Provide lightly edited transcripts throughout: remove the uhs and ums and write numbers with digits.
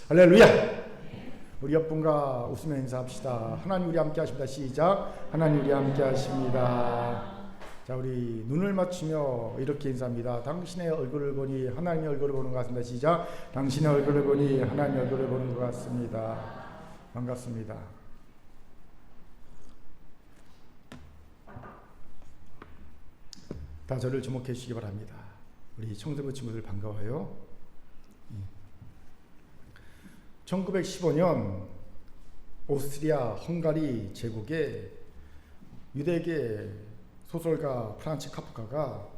할렐루야! 우리 옆분과 웃으며 인사합시다. 하나님 우리 함께 하십니다. 시작. 하나님 우리 함께 하십니다. 자, 우리 눈을 맞추며 이렇게 인사합니다. 당신의 얼굴을 보니 하나님의 얼굴을 보는 것 같습니다. 시작. 당신의 얼굴을 보니 하나님의 얼굴을 보는 것 같습니다. 반갑습니다. 다 저를 주목해 주시기 바랍니다. 우리 청소부 친구들 반가워요. 1915년 오스트리아 헝가리 제국의 유대계 소설가 프란츠 카프카가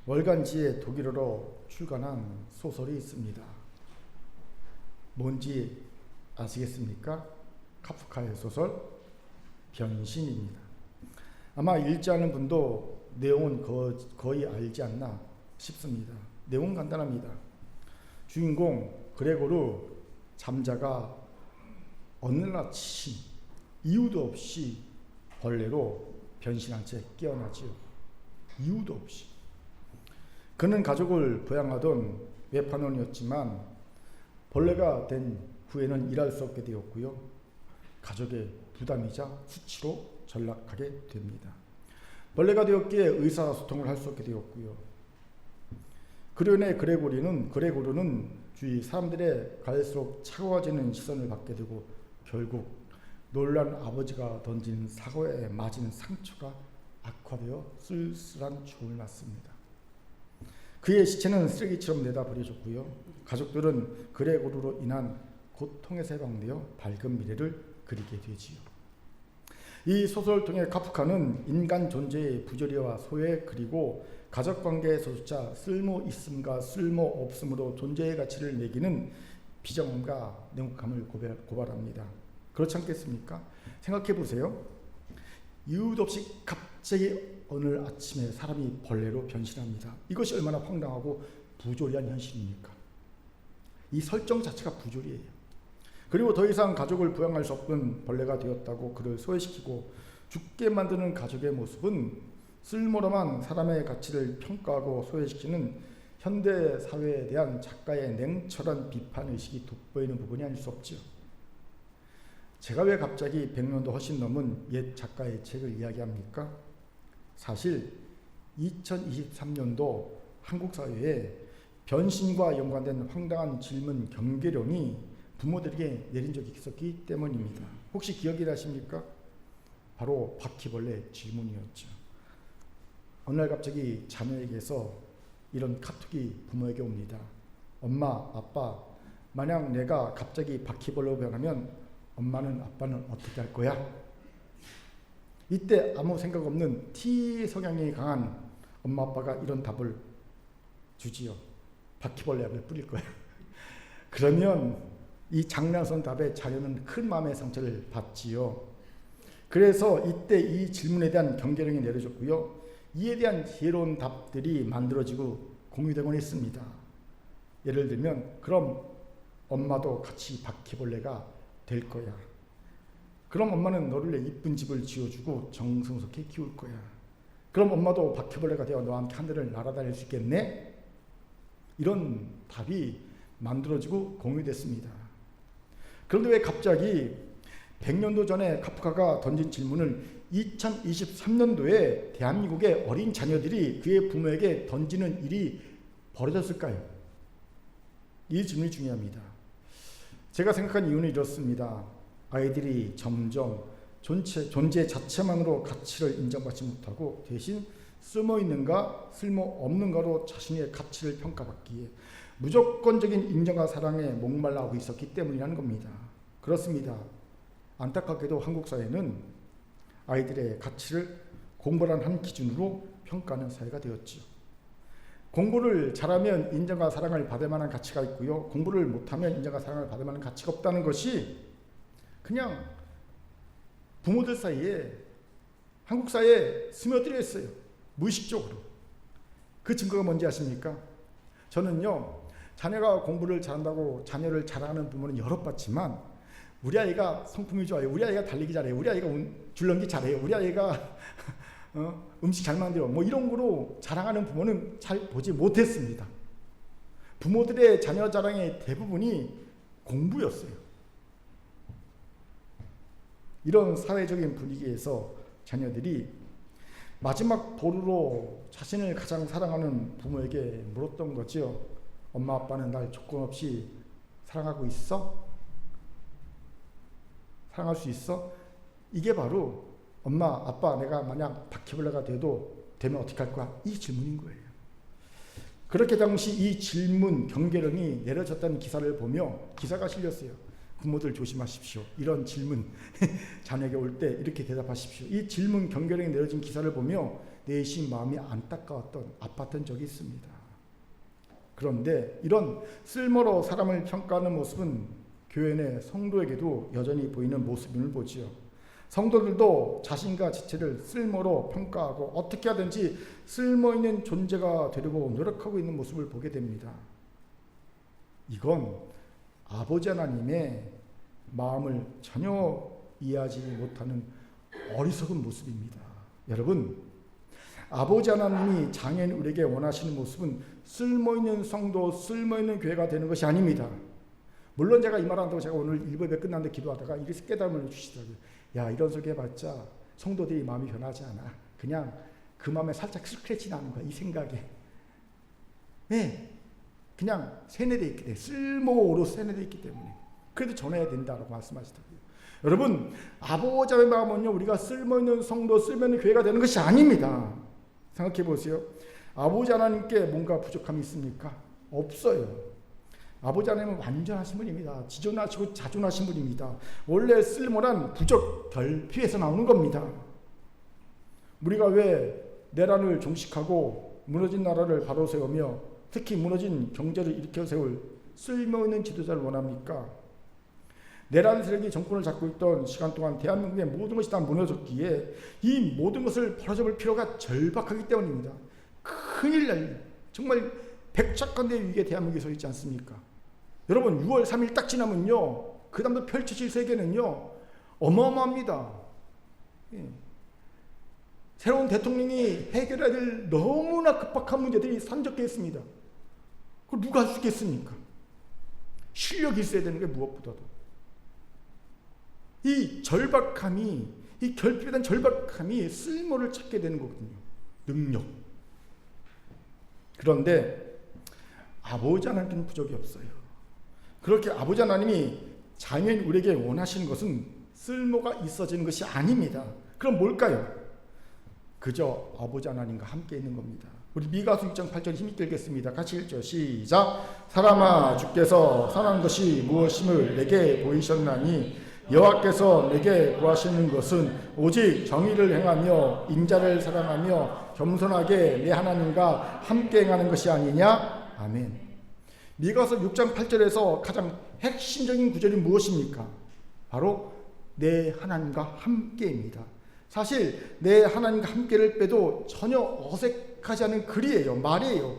월간지에 독일어로 출간한 소설이 있습니다. 뭔지 아시겠습니까? 카프카의 소설 변신입니다. 아마 읽지 않은 분도 내용은 거의 알지 않나 싶습니다. 내용은 간단합니다. 주인공 그레고르 잠자가 어느 날 아침 이유도 없이 벌레로 변신한 채 깨어나지요. 이유도 없이. 그는 가족을 부양하던 외판원이었지만 벌레가 된 후에는 일할 수 없게 되었고요. 가족의 부담이자 수치로 전락하게 됩니다. 벌레가 되었기에 의사소통을 할 수 없게 되었고요. 그로 인해 그레고르는 주위 사람들의 갈수록 차가워지는 시선을 받게 되고 결국 놀란 아버지가 던진 사고에 맞은 상처가 악화되어 쓸쓸한 죽음을 맞습니다. 그의 시체는 쓰레기처럼 내다 버려졌고요. 가족들은 그레고르로 인한 고통에서 해방되어 밝은 미래를 그리게 되지요. 이 소설을 통해 카프카는 인간 존재의 부조리와 소외 그리고 가족관계에서조차 쓸모 있음과 쓸모 없음으로 존재의 가치를 매기는 비정함과 냉혹함을 고발합니다. 그렇지 않겠습니까? 생각해 보세요. 이유도 없이 갑자기 어느 아침에 사람이 벌레로 변신합니다. 이것이 얼마나 황당하고 부조리한 현실입니까? 이 설정 자체가 부조리예요. 그리고 더 이상 가족을 부양할 수 없는 벌레가 되었다고 그를 소외시키고 죽게 만드는 가족의 모습은 쓸모로만 사람의 가치를 평가하고 소외시키는 현대 사회에 대한 작가의 냉철한 비판의식이 돋보이는 부분이 아닐 수 없죠. 제가 왜 갑자기 100년도 훨씬 넘은 옛 작가의 책을 이야기합니까? 사실 2023년도 한국 사회에 변신과 연관된 황당한 질문 경계령이 부모들에게 내린 적이 있었기 때문입니다. 혹시 기억이 나십니까? 바로 바퀴벌레 질문이었죠. 어느 날 갑자기 자녀에게서 이런 카톡이 부모에게 옵니다. 엄마, 아빠, 만약 내가 갑자기 바퀴벌레로 변하면 엄마는 아빠는 어떻게 할 거야? 이때 아무 생각 없는 T 성향이 강한 엄마 아빠가 이런 답을 주지요. 바퀴벌레 약을 뿌릴 거야. 그러면 이 장난스러운 답에 자녀는 큰 마음의 상처를 받지요. 그래서 이때 이 질문에 대한 경계령이 내려졌고요. 이에 대한 지혜로운 답들이 만들어지고 공유되곤 했습니다. 예를 들면 그럼 엄마도 같이 바퀴벌레가 될 거야. 그럼 엄마는 너를 위해 이쁜 집을 지어주고 정성스럽게 키울 거야. 그럼 엄마도 바퀴벌레가 되어 너와 함께 하늘을 날아다닐 수 있겠네? 이런 답이 만들어지고 공유됐습니다. 그런데 왜 갑자기 100년도 전에 카프카가 던진 질문을 2023년도에 대한민국의 어린 자녀들이 그의 부모에게 던지는 일이 벌어졌을까요? 이 질문이 중요합니다. 제가 생각한 이유는 이렇습니다. 아이들이 점점 존재 자체만으로 가치를 인정받지 못하고 대신 쓸모있는가 쓸모없는가로 자신의 가치를 평가받기에 무조건적인 인정과 사랑에 목말라하고 있었기 때문이라는 겁니다. 그렇습니다. 안타깝게도 한국 사회는 아이들의 가치를 공부란 한 기준으로 평가하는 사회가 되었죠. 공부를 잘하면 인정과 사랑을 받을 만한 가치가 있고요. 공부를 못하면 인정과 사랑을 받을 만한 가치가 없다는 것이 그냥 부모들 사이에 한국 사회에 스며들어 있어요. 무의식적으로. 그 증거가 뭔지 아십니까? 저는요. 자녀가 공부를 잘한다고 자녀를 자랑하는 부모는 여럿 봤지만 우리 아이가 성품이 좋아요. 우리 아이가 달리기 잘해요. 우리 아이가 줄넘기 잘해요. 우리 아이가 음식 잘 만들어. 뭐 이런 거로 자랑하는 부모는 잘 보지 못했습니다. 부모들의 자녀 자랑의 대부분이 공부였어요. 이런 사회적인 분위기에서 자녀들이 마지막 도루로 자신을 가장 사랑하는 부모에게 물었던 거죠. 엄마 아빠는 날 조건 없이 사랑하고 있어? 사랑할 수 있어? 이게 바로 엄마 아빠 내가 만약 바퀴벌레가 되면 어떻게 할 거야? 이 질문인 거예요. 그렇게 당시 이 질문 경계령이 내려졌다는 기사를 보며 기사가 실렸어요. 부모들 조심하십시오. 이런 질문 자녀에게 올 때 이렇게 대답하십시오. 이 질문 경계령이 내려진 기사를 보며 내심 마음이 안타까웠던 아팠던 적이 있습니다. 그런데 이런 쓸모로 사람을 평가하는 모습은 교회 내 성도에게도 여전히 보이는 모습임을 보지요. 성도들도 자신과 지체를 쓸모로 평가하고 어떻게 하든지 쓸모있는 존재가 되려고 노력하고 있는 모습을 보게 됩니다. 이건 아버지 하나님의 마음을 전혀 이해하지 못하는 어리석은 모습입니다. 여러분, 아버지 하나님이 장애인 우리에게 원하시는 모습은 쓸모있는 성도, 쓸모있는 교회가 되는 것이 아닙니다. 물론 제가 이 말 한다고 제가 오늘 1부에 끝났는데 기도하다가 이렇게 깨달음을 주시더라고요. 야, 이런 소리 해봤자 성도들이 마음이 변하지 않아. 그냥 그 마음에 살짝 스크래치 나는 거야, 이 생각에. 네, 그냥 세뇌되어 있기 때문에, 쓸모로 생활되어 있기 때문에 그래도 전해야 된다고 말씀하시더라고요. 여러분, 아버지 하나님의 마음은요, 우리가 쓸모있는 성도, 쓸모있는 교회가 되는 것이 아닙니다. 생각해 보세요. 아버지 하나님께 뭔가 부족함이 있습니까? 없어요. 아버지 하나님은 완전하신 분입니다. 지존하시고 자존하신 분입니다. 원래 쓸모란 부족, 결핍에서 나오는 겁니다. 우리가 왜 내란을 종식하고 무너진 나라를 바로 세우며 특히 무너진 경제를 일으켜 세울 쓸모있는 지도자를 원합니까? 내란 세력이 정권을 잡고 있던 시간 동안 대한민국의 모든 것이 다 무너졌기에 이 모든 것을 바로잡을 필요가 절박하기 때문입니다. 큰일 날, 정말 백작관대의 위기에 대한민국이 서 있지 않습니까? 여러분, 6월 3일 딱 지나면요, 그 다음부터 펼쳐질 세계는요 어마어마합니다. 예. 새로운 대통령이 해결해야 될 너무나 급박한 문제들이 산적해 있습니다. 그걸 누가 할 수 있겠습니까? 실력이 있어야 되는 게 무엇보다도. 이 절박함이, 이 결핍에 대한 절박함이 쓸모를 찾게 되는 거거든요. 능력. 그런데 아버지 하나님께는 부족이 없어요. 그렇게 아버지 하나님이 장애인 우리에게 원하시는 것은 쓸모가 있어지는 것이 아닙니다. 그럼 뭘까요? 그저 아버지 하나님과 함께 있는 겁니다. 우리 미가서 6장 8절 힘있게 읽겠습니다. 같이 읽죠. 시작. 사람아, 주께서 선한 것이 무엇임을 내게 보이셨나니 여호와께서 내게 구하시는 것은 오직 정의를 행하며 인자를 사랑하며 겸손하게 내 하나님과 함께 행하는 것이 아니냐. 아멘. 미가서 6장 8절에서 가장 핵심적인 구절이 무엇입니까? 바로 내 하나님과 함께입니다. 사실 내 하나님과 함께를 빼도 전혀 어색하지 않은 글이에요. 말이에요.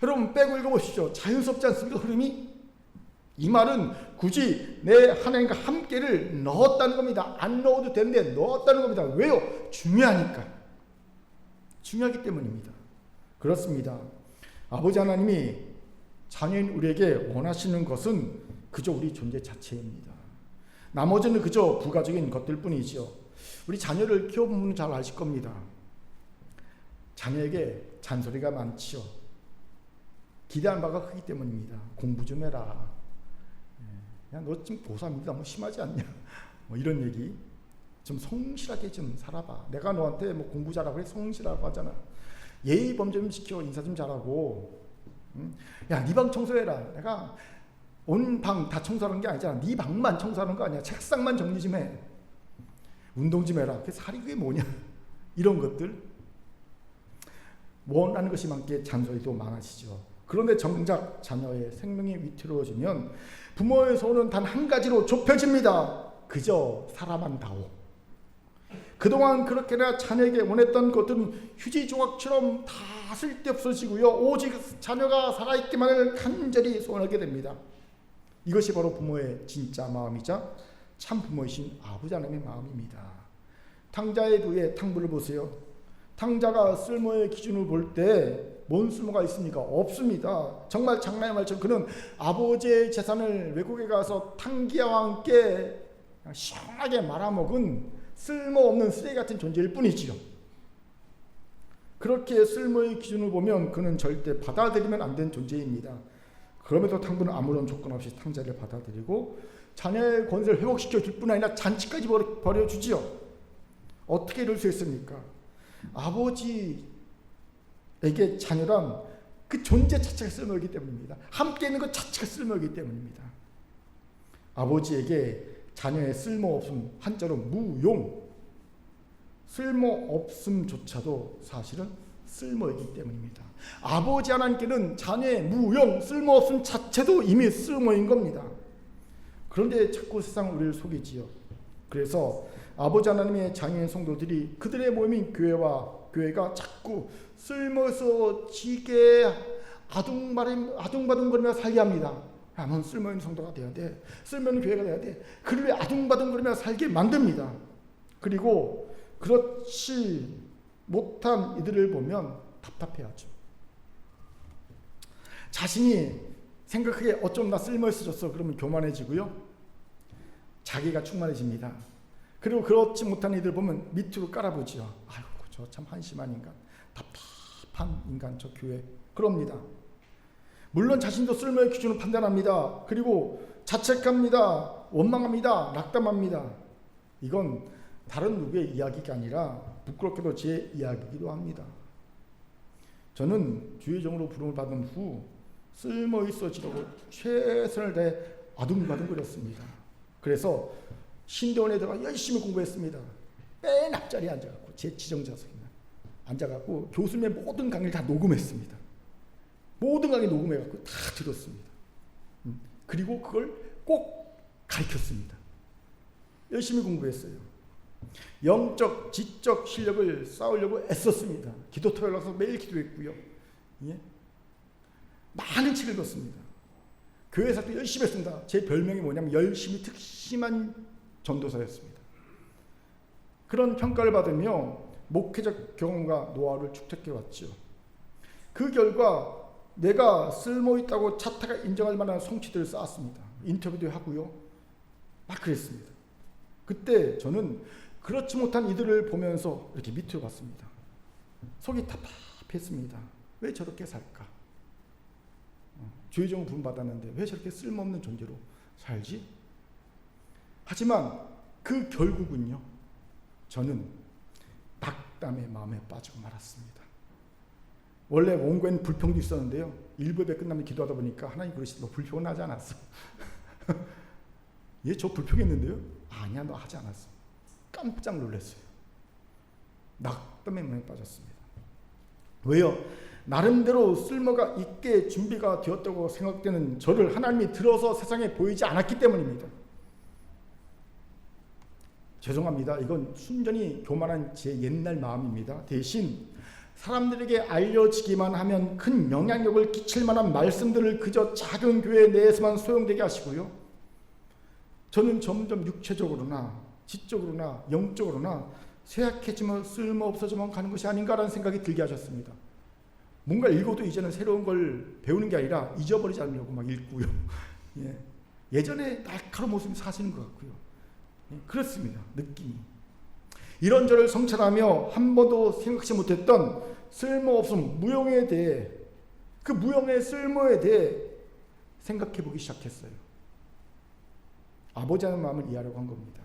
여러분, 빼고 읽어보시죠. 자연스럽지 않습니까? 흐름이? 이 말은 굳이 내 하나님과 함께를 넣었다는 겁니다. 안 넣어도 되는데 넣었다는 겁니다. 왜요? 중요하니까. 중요하기 때문입니다. 그렇습니다. 아버지 하나님이 자녀인 우리에게 원하시는 것은 그저 우리 존재 자체입니다. 나머지는 그저 부가적인 것들 뿐이죠. 우리 자녀를 키워보면 잘 아실 겁니다. 자녀에게 잔소리가 많지요. 기대하는 바가 크기 때문입니다. 공부 좀 해라. 야, 너 지금 고3인데 너무 심하지 않냐? 뭐 이런 얘기. 좀 성실하게 좀 살아봐. 내가 너한테 뭐 공부 잘하고 그래, 성실하고 하잖아. 예의 범죄 좀 지켜, 인사 좀 잘하고. 야, 네 방 청소해라. 내가 온 방 다 청소하는 게 아니잖아. 네 방만 청소하는 거 아니야. 책상만 정리 좀 해. 운동 좀 해라. 그 살이 그게 뭐냐? 이런 것들. 원하는 것이 많게 잔소리도 많아지죠. 그런데 정작 자녀의 생명이 위태로워지면 부모의 소원은 단 한 가지로 좁혀집니다. 그저 살아만다오. 그동안 그렇게나 자녀에게 원했던 것들은 휴지 조각처럼 다 쓸데없어지고요. 오직 자녀가 살아있기만을 간절히 소원하게 됩니다. 이것이 바로 부모의 진짜 마음이자 참 부모이신 아버지 하나님의 마음입니다. 탕자의 부에 탕부를 보세요. 탕자가 쓸모의 기준을 볼 때 뭔 쓸모가 있습니까? 없습니다. 정말 장난의 말처럼 그는 아버지의 재산을 외국에 가서 탕기와 함께 그냥 시원하게 말아먹은 쓸모없는 쓰레기 같은 존재일 뿐이지요. 그렇게 쓸모의 기준을 보면 그는 절대 받아들이면 안 되는 존재입니다. 그럼에도 탕부는 아무런 조건 없이 탕자를 받아들이고 자녀의 권세를 회복시켜 줄 뿐 아니라 잔치까지 벌여주지요. 어떻게 이럴 수 있습니까? 아버지에게 자녀란 그 존재 자체가 쓸모이기 때문입니다. 함께 있는 것 자체가 쓸모이기 때문입니다. 아버지에게 자녀의 쓸모없음, 한자로 무용, 쓸모없음조차도 사실은 쓸모이기 때문입니다. 아버지 하나님께는 자녀의 무용, 쓸모없음 자체도 이미 쓸모인 겁니다. 그런데 자꾸 세상은 우리를 속이지요. 그래서 아버지 하나님의 장애인 성도들이 그들의 모임인 교회가 자꾸 쓸모있어지게 아둥바둥거리며 살게 합니다. 넌 쓸모있는 성도가 돼야 돼. 쓸모있는 교회가 돼야 돼. 그를 아둥바둥거리며 살게 만듭니다. 그리고 그렇지 못한 이들을 보면 답답해하죠. 자신이 생각하기에 어쩜 나 쓸모있어졌어 그러면 교만해지고요. 자기가 충만해집니다. 그리고 그렇지 못한 이들 보면 밑으로 깔아보지요. 아이고 저 참 한심한 인간, 답답한 인간 저 교회 그럽니다. 물론 자신도 쓸모의 기준으로 판단합니다. 그리고 자책합니다. 원망합니다. 낙담합니다. 이건 다른 누구의 이야기가 아니라 부끄럽게도 제 이야기이기도 합니다. 저는 주의종으로 부름을 받은 후 쓸모있어지려고 최선을 다해 아둥바둥거렸습니다. 그래서 신대원에 들어가 열심히 공부했습니다. 맨 앞자리에 앉아갖고 제 지정자석에 앉아갖고 교수님의 모든 강의를 다 녹음했습니다. 모든 강의 녹음해갖고 다 들었습니다. 그리고 그걸 꼭 가르쳤습니다. 열심히 공부했어요. 영적, 지적 실력을 쌓으려고 애썼습니다. 기도 토요일 와서 매일 기도했고요. 예? 많은 책을 읽었습니다. 교회에서 또 열심히 했습니다. 제 별명이 뭐냐면 열심히 특심한 전도사였습니다. 그런 평가를 받으며 목회적 경험과 노하우를 축적해 왔죠. 그 결과 내가 쓸모있다고 차타가 인정할 만한 성취들을 쌓았습니다. 인터뷰도 하고요. 막 그랬습니다. 그때 저는 그렇지 못한 이들을 보면서 이렇게 밑으로 봤습니다. 속이 답답했습니다. 왜 저렇게 살까? 주의종 부름받았는데 왜 저렇게 쓸모없는 존재로 살지? 하지만 그 결국은요. 저는 낙담의 마음에 빠지고 말았습니다. 원래 원고에는 불평도 있었는데요. 일부 예배 끝나면 기도하다 보니까 하나님 그러시지 너 불평은 하지 않았어. 얘 저 불평했는데요. 아니야 너 하지 않았어. 깜짝 놀랐어요. 낙담의 마음에 빠졌습니다. 왜요? 나름대로 쓸모가 있게 준비가 되었다고 생각되는 저를 하나님이 들어서 세상에 보이지 않았기 때문입니다. 죄송합니다. 이건 순전히 교만한 제 옛날 마음입니다. 대신 사람들에게 알려지기만 하면 큰 영향력을 끼칠 만한 말씀들을 그저 작은 교회 내에서만 소용되게 하시고요. 저는 점점 육체적으로나 지적으로나 영적으로나 쇠약해지면 쓸모없어져만 가는 것이 아닌가라는 생각이 들게 하셨습니다. 뭔가 읽어도 이제는 새로운 걸 배우는 게 아니라 잊어버리지 않으려고 막 읽고요. 예전에 날카로운 모습이 사시는 것 같고요. 그렇습니다. 느낌이. 이런 저를 성찰하며 한 번도 생각지 못했던 쓸모없음, 무용에 대해 그 무용의 쓸모에 대해 생각해 보기 시작했어요. 아버지 하나님의 마음을 이해하려고 한 겁니다.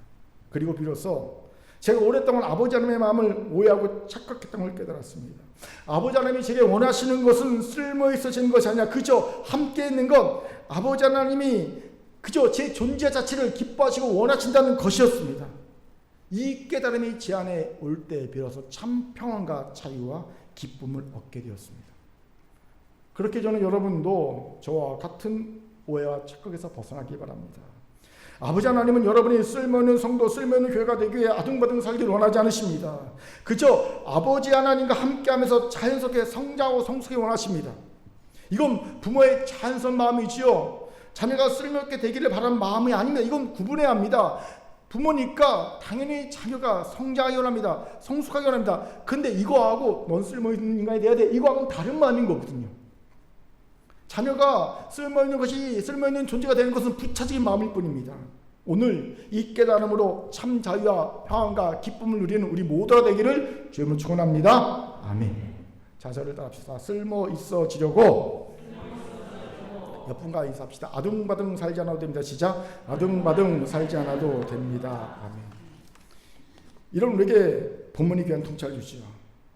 그리고 비로소 제가 오랫동안 아버지 하나님의 마음을 오해하고 착각했던 걸 깨달았습니다. 아버지 하나님이 제게 원하시는 것은 쓸모있어지는 것이 아니라 그저 함께 있는 것, 아버지 하나님이 그저 제 존재 자체를 기뻐하시고 원하신다는 것이었습니다. 이 깨달음이 제 안에 올 때 비로소 참 평안과 자유와 기쁨을 얻게 되었습니다. 그렇게 저는 여러분도 저와 같은 오해와 착각에서 벗어나기 바랍니다. 아버지 하나님은 여러분이 쓸모있는 성도, 쓸모있는 교회가 되기 위해 아둥바둥 살기를 원하지 않으십니다. 그저 아버지 하나님과 함께하면서 자연스럽게 성장하고 성숙하기 원하십니다. 이건 부모의 자연스러운 마음이지요. 자녀가 쓸모있게 되기를 바라는 마음이 아닙니다. 이건 구분해야 합니다. 부모니까 당연히 자녀가 성장하기 원합니다. 성숙하기 원합니다. 근데 이거하고 넌 쓸모있는 인간이 돼야 돼, 이거하고는 다른 마음인 거거든요. 자녀가 쓸모있는 존재가 되는 것은 부차적인 마음일 뿐입니다. 오늘 이 깨달음으로 참 자유와 평안과 기쁨을 누리는 우리 모두가 되기를 주님으로 축원합니다. 아멘. 자, 저를 따라합시다. 쓸모 있어지려고 옆분과 인사합시다. 아둥바둥 살지 않아도 됩니다. 시작. 아둥바둥 살지 않아도 됩니다. 아멘. 이런 우리에게 본문이 귀한 통찰을 주시죠.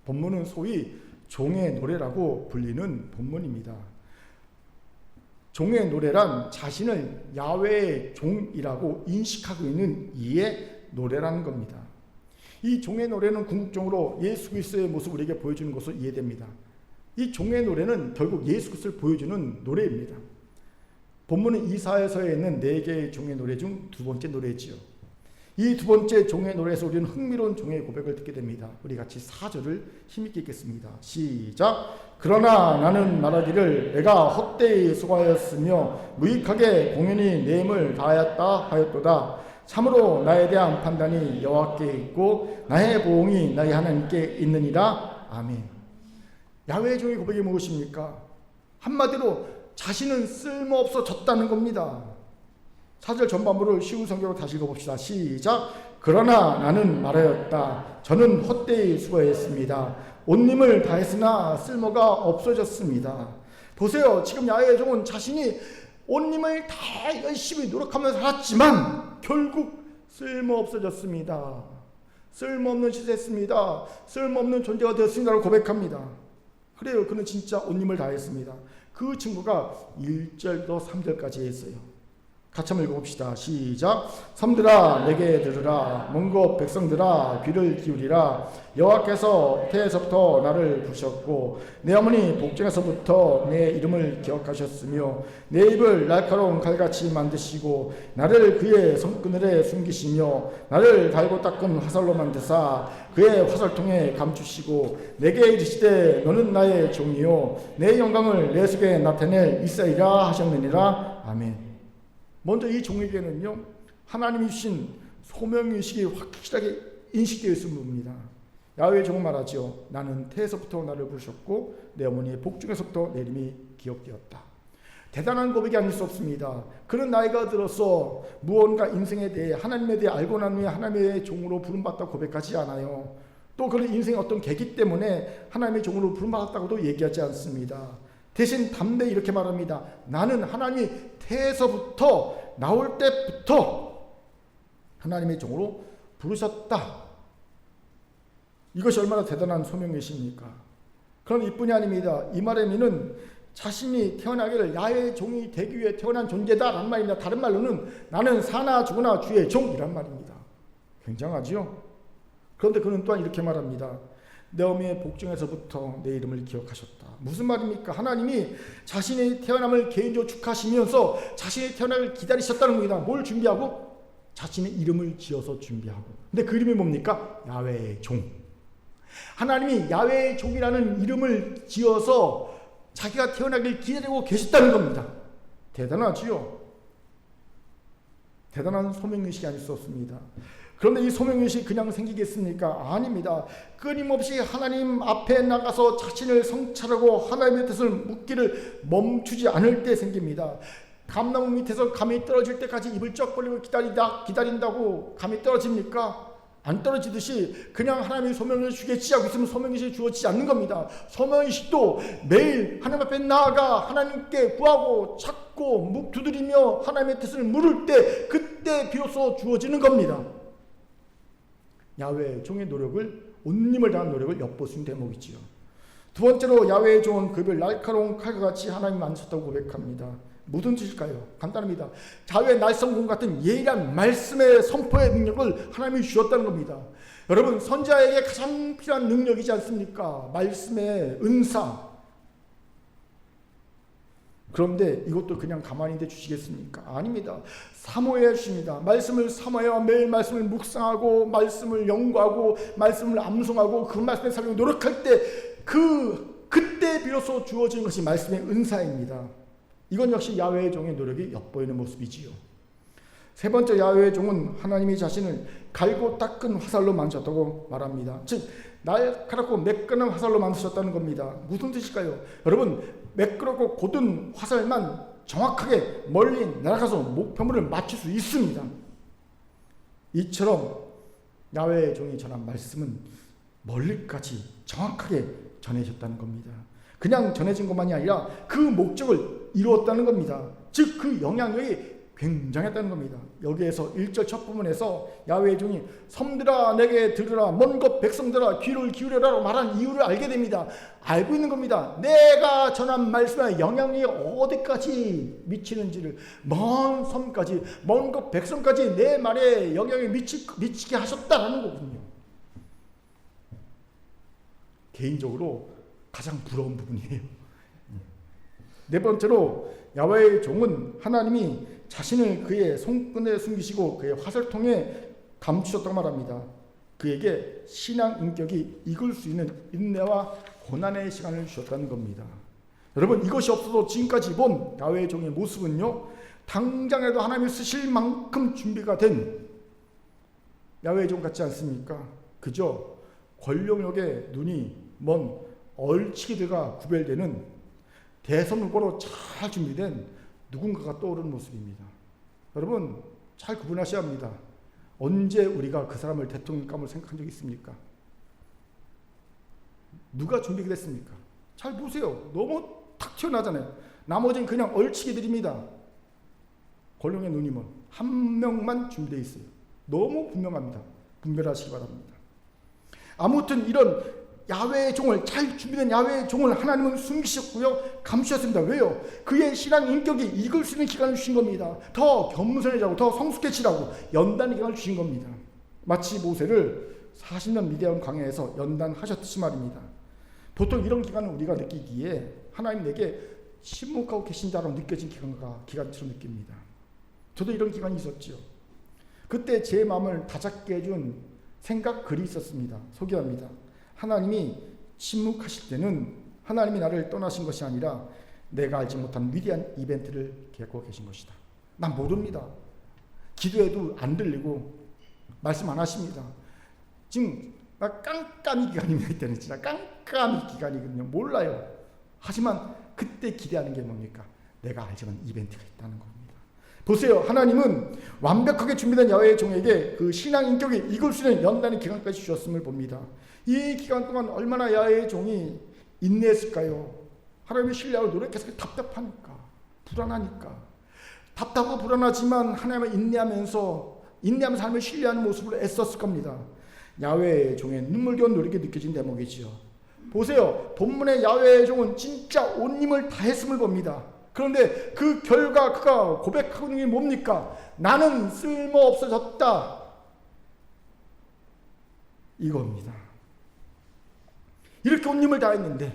본문은 소위 종의 노래라고 불리는 본문입니다. 종의 노래란 자신을 야훼의 종이라고 인식하고 있는 이의 노래라는 겁니다. 이 종의 노래는 궁극적으로 예수 그리스도의 모습을 우리에게 보여주는 것으로 이해됩니다. 이 종의 노래는 결국 예수 그리스도를 보여주는 노래입니다. 본문은 이사야서에 있는 4개의 종의 노래 중 두 번째 노래지요. 이 두 번째 종의 노래에서 우리는 흥미로운 종의 고백을 듣게 됩니다. 우리 같이 4절을 힘있게 읽겠습니다. 시작. 그러나 나는 말하기를 내가 헛되이 수고하였으며 무익하게 공연히 내 힘을 다하였다 하였도다. 참으로 나에 대한 판단이 여호와께 있고 나의 보응이 나의 하나님께 있느니라. 아멘. 야훼의 종의 고백이 무엇입니까? 한마디로 자신은 쓸모없어졌다는 겁니다. 4절 전반부를 쉬운 성경으로 다시 읽어봅시다. 시작. 그러나 나는 말하였다. 저는 헛되이 수고했습니다. 온 힘을 다했으나 쓸모가 없어졌습니다. 보세요. 지금 야훼의 종은 자신이 온 힘을 다 열심히 노력하면서 살았지만 결국 쓸모없어졌습니다. 쓸모없는 짓을 했습니다. 쓸모없는 존재가 되었습니다라고 고백합니다. 그래요. 그는 진짜 온 힘을 다했습니다. 그 친구가 1절부터 3절까지 했어요. 같이 한번 읽어봅시다. 시작. 섬들아 내게 들으라. 먼곳 백성들아 귀를 기울이라. 여호와께서 태에서부터 나를 부르셨고 내 어머니 복중에서부터 내 이름을 기억하셨으며 내 입을 날카로운 칼같이 만드시고 나를 그의 손그늘에 숨기시며 나를 갈고 닦은 화살로 만드사 그의 화살통에 감추시고 내게 이르시되 너는 나의 종이요 내 영광을 내 속에 나타낼 이스라엘이라 하셨느니라. 아멘. 먼저 이 종에게는요 하나님이 주신 소명의식이 확실하게 인식되어 있는 분입니다. 야훼의 종은 말하죠. 나는 태에서부터 나를 부르셨고 내 어머니의 복중에서부터 내 이름이 기억되었다. 대단한 고백이 아닐 수 없습니다. 그는 나이가 들어서 무언가 인생에 대해 하나님에 대해 알고 난 후에 하나님의 종으로 부름받다고 고백하지 않아요. 또 그는 인생의 어떤 계기 때문에 하나님의 종으로 부름받았다고도 얘기하지 않습니다. 대신 담대히 이렇게 말합니다. 나는 하나님이 태에서부터 나올 때부터 하나님의 종으로 부르셨다. 이것이 얼마나 대단한 소명이십니까? 그럼 이뿐이 아닙니다. 이 말의 의미는 자신이 태어나기를 야훼의 종이 되기 위해 태어난 존재다라는 말입니다. 다른 말로는 나는 사나 죽으나 주의 종이란 말입니다. 굉장하지요? 그런데 그는 또한 이렇게 말합니다. 내 어머니의 복중에서부터 내 이름을 기억하셨다. 무슨 말입니까? 하나님이 자신의 태어남을 개인적으로 축하하시면서 자신의 태어남을 기다리셨다는 겁니다. 뭘 준비하고? 자신의 이름을 지어서 준비하고. 근데 그 이름이 뭡니까? 야훼의 종. 하나님이 야훼의 종이라는 이름을 지어서 자기가 태어나길 기다리고 계셨다는 겁니다. 대단하지요? 대단한 소명의식이 아닐 수 없습니다. 그런데 이 소명의식이 그냥 생기겠습니까? 아닙니다. 끊임없이 하나님 앞에 나가서 자신을 성찰하고 하나님의 뜻을 묻기를 멈추지 않을 때 생깁니다. 감나무 밑에서 감이 떨어질 때까지 입을 쩍 벌리고 기다린다고 감이 떨어집니까? 안 떨어지듯이 그냥 하나님이 소명을 주겠지 하고 있으면 소명의식이 주어지지 않는 겁니다. 소명의식도 매일 하나님 앞에 나아가 하나님께 구하고 찾고 묵 두드리며 하나님의 뜻을 물을 때 그때 비로소 주어지는 겁니다. 야훼의 종의 노력을 온 힘을 다한 노력을 엿보신 대목이지요. 두 번째로 야훼의 종은 그 입을 날카로운 칼과 같이 하나님 만드셨다고 고백합니다. 무슨 뜻일까요? 간단합니다. 자유의 날성공 같은 예리한 말씀의 선포의 능력을 하나님이 주셨다는 겁니다. 여러분 선지자에게 가장 필요한 능력이지 않습니까? 말씀의 은사. 그런데 이것도 그냥 가만히 있는데 주시겠습니까? 아닙니다. 사모해야 주십니다. 말씀을 사모해야 매일 말씀을 묵상하고 말씀을 연구하고 말씀을 암송하고 그 말씀에 살려고 노력할 때 그때 비로소 주어진 것이 말씀의 은사입니다. 이건 역시 야훼의 종의 노력이 엿보이는 모습이지요. 세 번째 야훼의 종은 하나님이 자신을 갈고 닦은 화살로 만드셨다고 말합니다. 즉 날카롭고 매끈한 화살로 만드셨다는 겁니다. 무슨 뜻일까요? 여러분, 매끄럽고 곧은 화살만 정확하게 멀리 날아가서 목표물을 맞출 수 있습니다. 이처럼 야훼의 종이 전한 말씀은 멀리까지 정확하게 전해졌다는 겁니다. 그냥 전해진 것만이 아니라 그 목적을 이루었다는 겁니다. 즉 그 영향력이 굉장했다는 겁니다. 여기에서 1절 첫 부분에서 야훼의 종이 섬들아 내게 들으라, 먼 곳 백성들아 귀를 기울여라 말한 이유를 알게 됩니다. 알고 있는 겁니다. 내가 전한 말씀의 영향력이 어디까지 미치는지를, 먼 섬까지, 먼 곳 백성까지 내 말에 영향이 미치게 하셨다라는 거군요. 개인적으로 가장 부러운 부분이에요. 네 번째로 야훼의 종은 하나님이 자신을 그의 손끝에 숨기시고 그의 화살통에 감추셨다고 말합니다. 그에게 신앙 인격이 익을 수 있는 인내와 고난의 시간을 주셨다는 겁니다. 여러분, 이것이 없어도 지금까지 본 야훼의 종의 모습은요, 당장에도 하나님이 쓰실 만큼 준비가 된 야훼의 종 같지 않습니까? 그저 권력력에 눈이 먼 얼치기들과 구별되는 대선후보로 잘 준비된 누군가가 떠오르는 모습입니다. 여러분, 잘 구분하셔야 합니다. 언제 우리가 그 사람을 대통령감을 생각한 적이 있습니까? 누가 준비가 됐습니까? 잘 보세요. 너무 탁 튀어나잖아요. 나머지는 그냥 얼치기들입니다. 권력의 눈이 먼 한 명만 준비되어 있어요. 너무 분명합니다. 분별하시기 바랍니다. 아무튼 이런 야훼의 종을, 잘 준비된 야훼의 종을 하나님은 숨기셨고요, 감추셨습니다. 왜요? 그의 신앙 인격이 익을 수 있는 기간을 주신 겁니다. 더 겸손해지라고, 더 성숙해지라고 연단의 기간을 주신 겁니다. 마치 모세를 40년 미디안 광야에서 연단하셨듯이 말입니다. 보통 이런 기간을 우리가 느끼기에 하나님 내게 침묵하고 계신 자로 느껴진 기간처럼 느낍니다. 저도 이런 기간이 있었지요. 그때 제 마음을 다잡게 해준 생각 글이 있었습니다. 소개합니다. 하나님이 침묵하실 때는 하나님이 나를 떠나신 것이 아니라 내가 알지 못한 위대한 이벤트를 계획하고 계신 것이다. 난 모릅니다. 기도해도 안 들리고 말씀 안 하십니다. 지금 나 깜깜이 기간입니다. 이때는 진짜 깜깜이 기간이거든요. 몰라요. 하지만 그때 기대하는 게 뭡니까? 내가 알지만 이벤트가 있다는 겁니다. 보세요. 하나님은 완벽하게 준비된 야훼의 종에게 그 신앙 인격이 익을 수 있는 연단의 기간까지 주셨음을 봅니다. 이 기간 동안 얼마나 야훼의 종이 인내했을까요? 하나님의 신뢰하고 노력해서 답답하니까, 불안하니까, 답답하고 불안하지만 하나님을 인내하면서 하나님을 신뢰하는 모습으로 애썼을 겁니다. 야훼의 종의 눈물겨운 노력이 느껴진 대목이지요. 보세요. 본문의 야훼의 종은 진짜 온 힘을 다했음을 봅니다. 그런데 그 결과 그가 고백하고 있는 게 뭡니까? 나는 쓸모없어졌다. 이겁니다. 이렇게 온 힘을 다했는데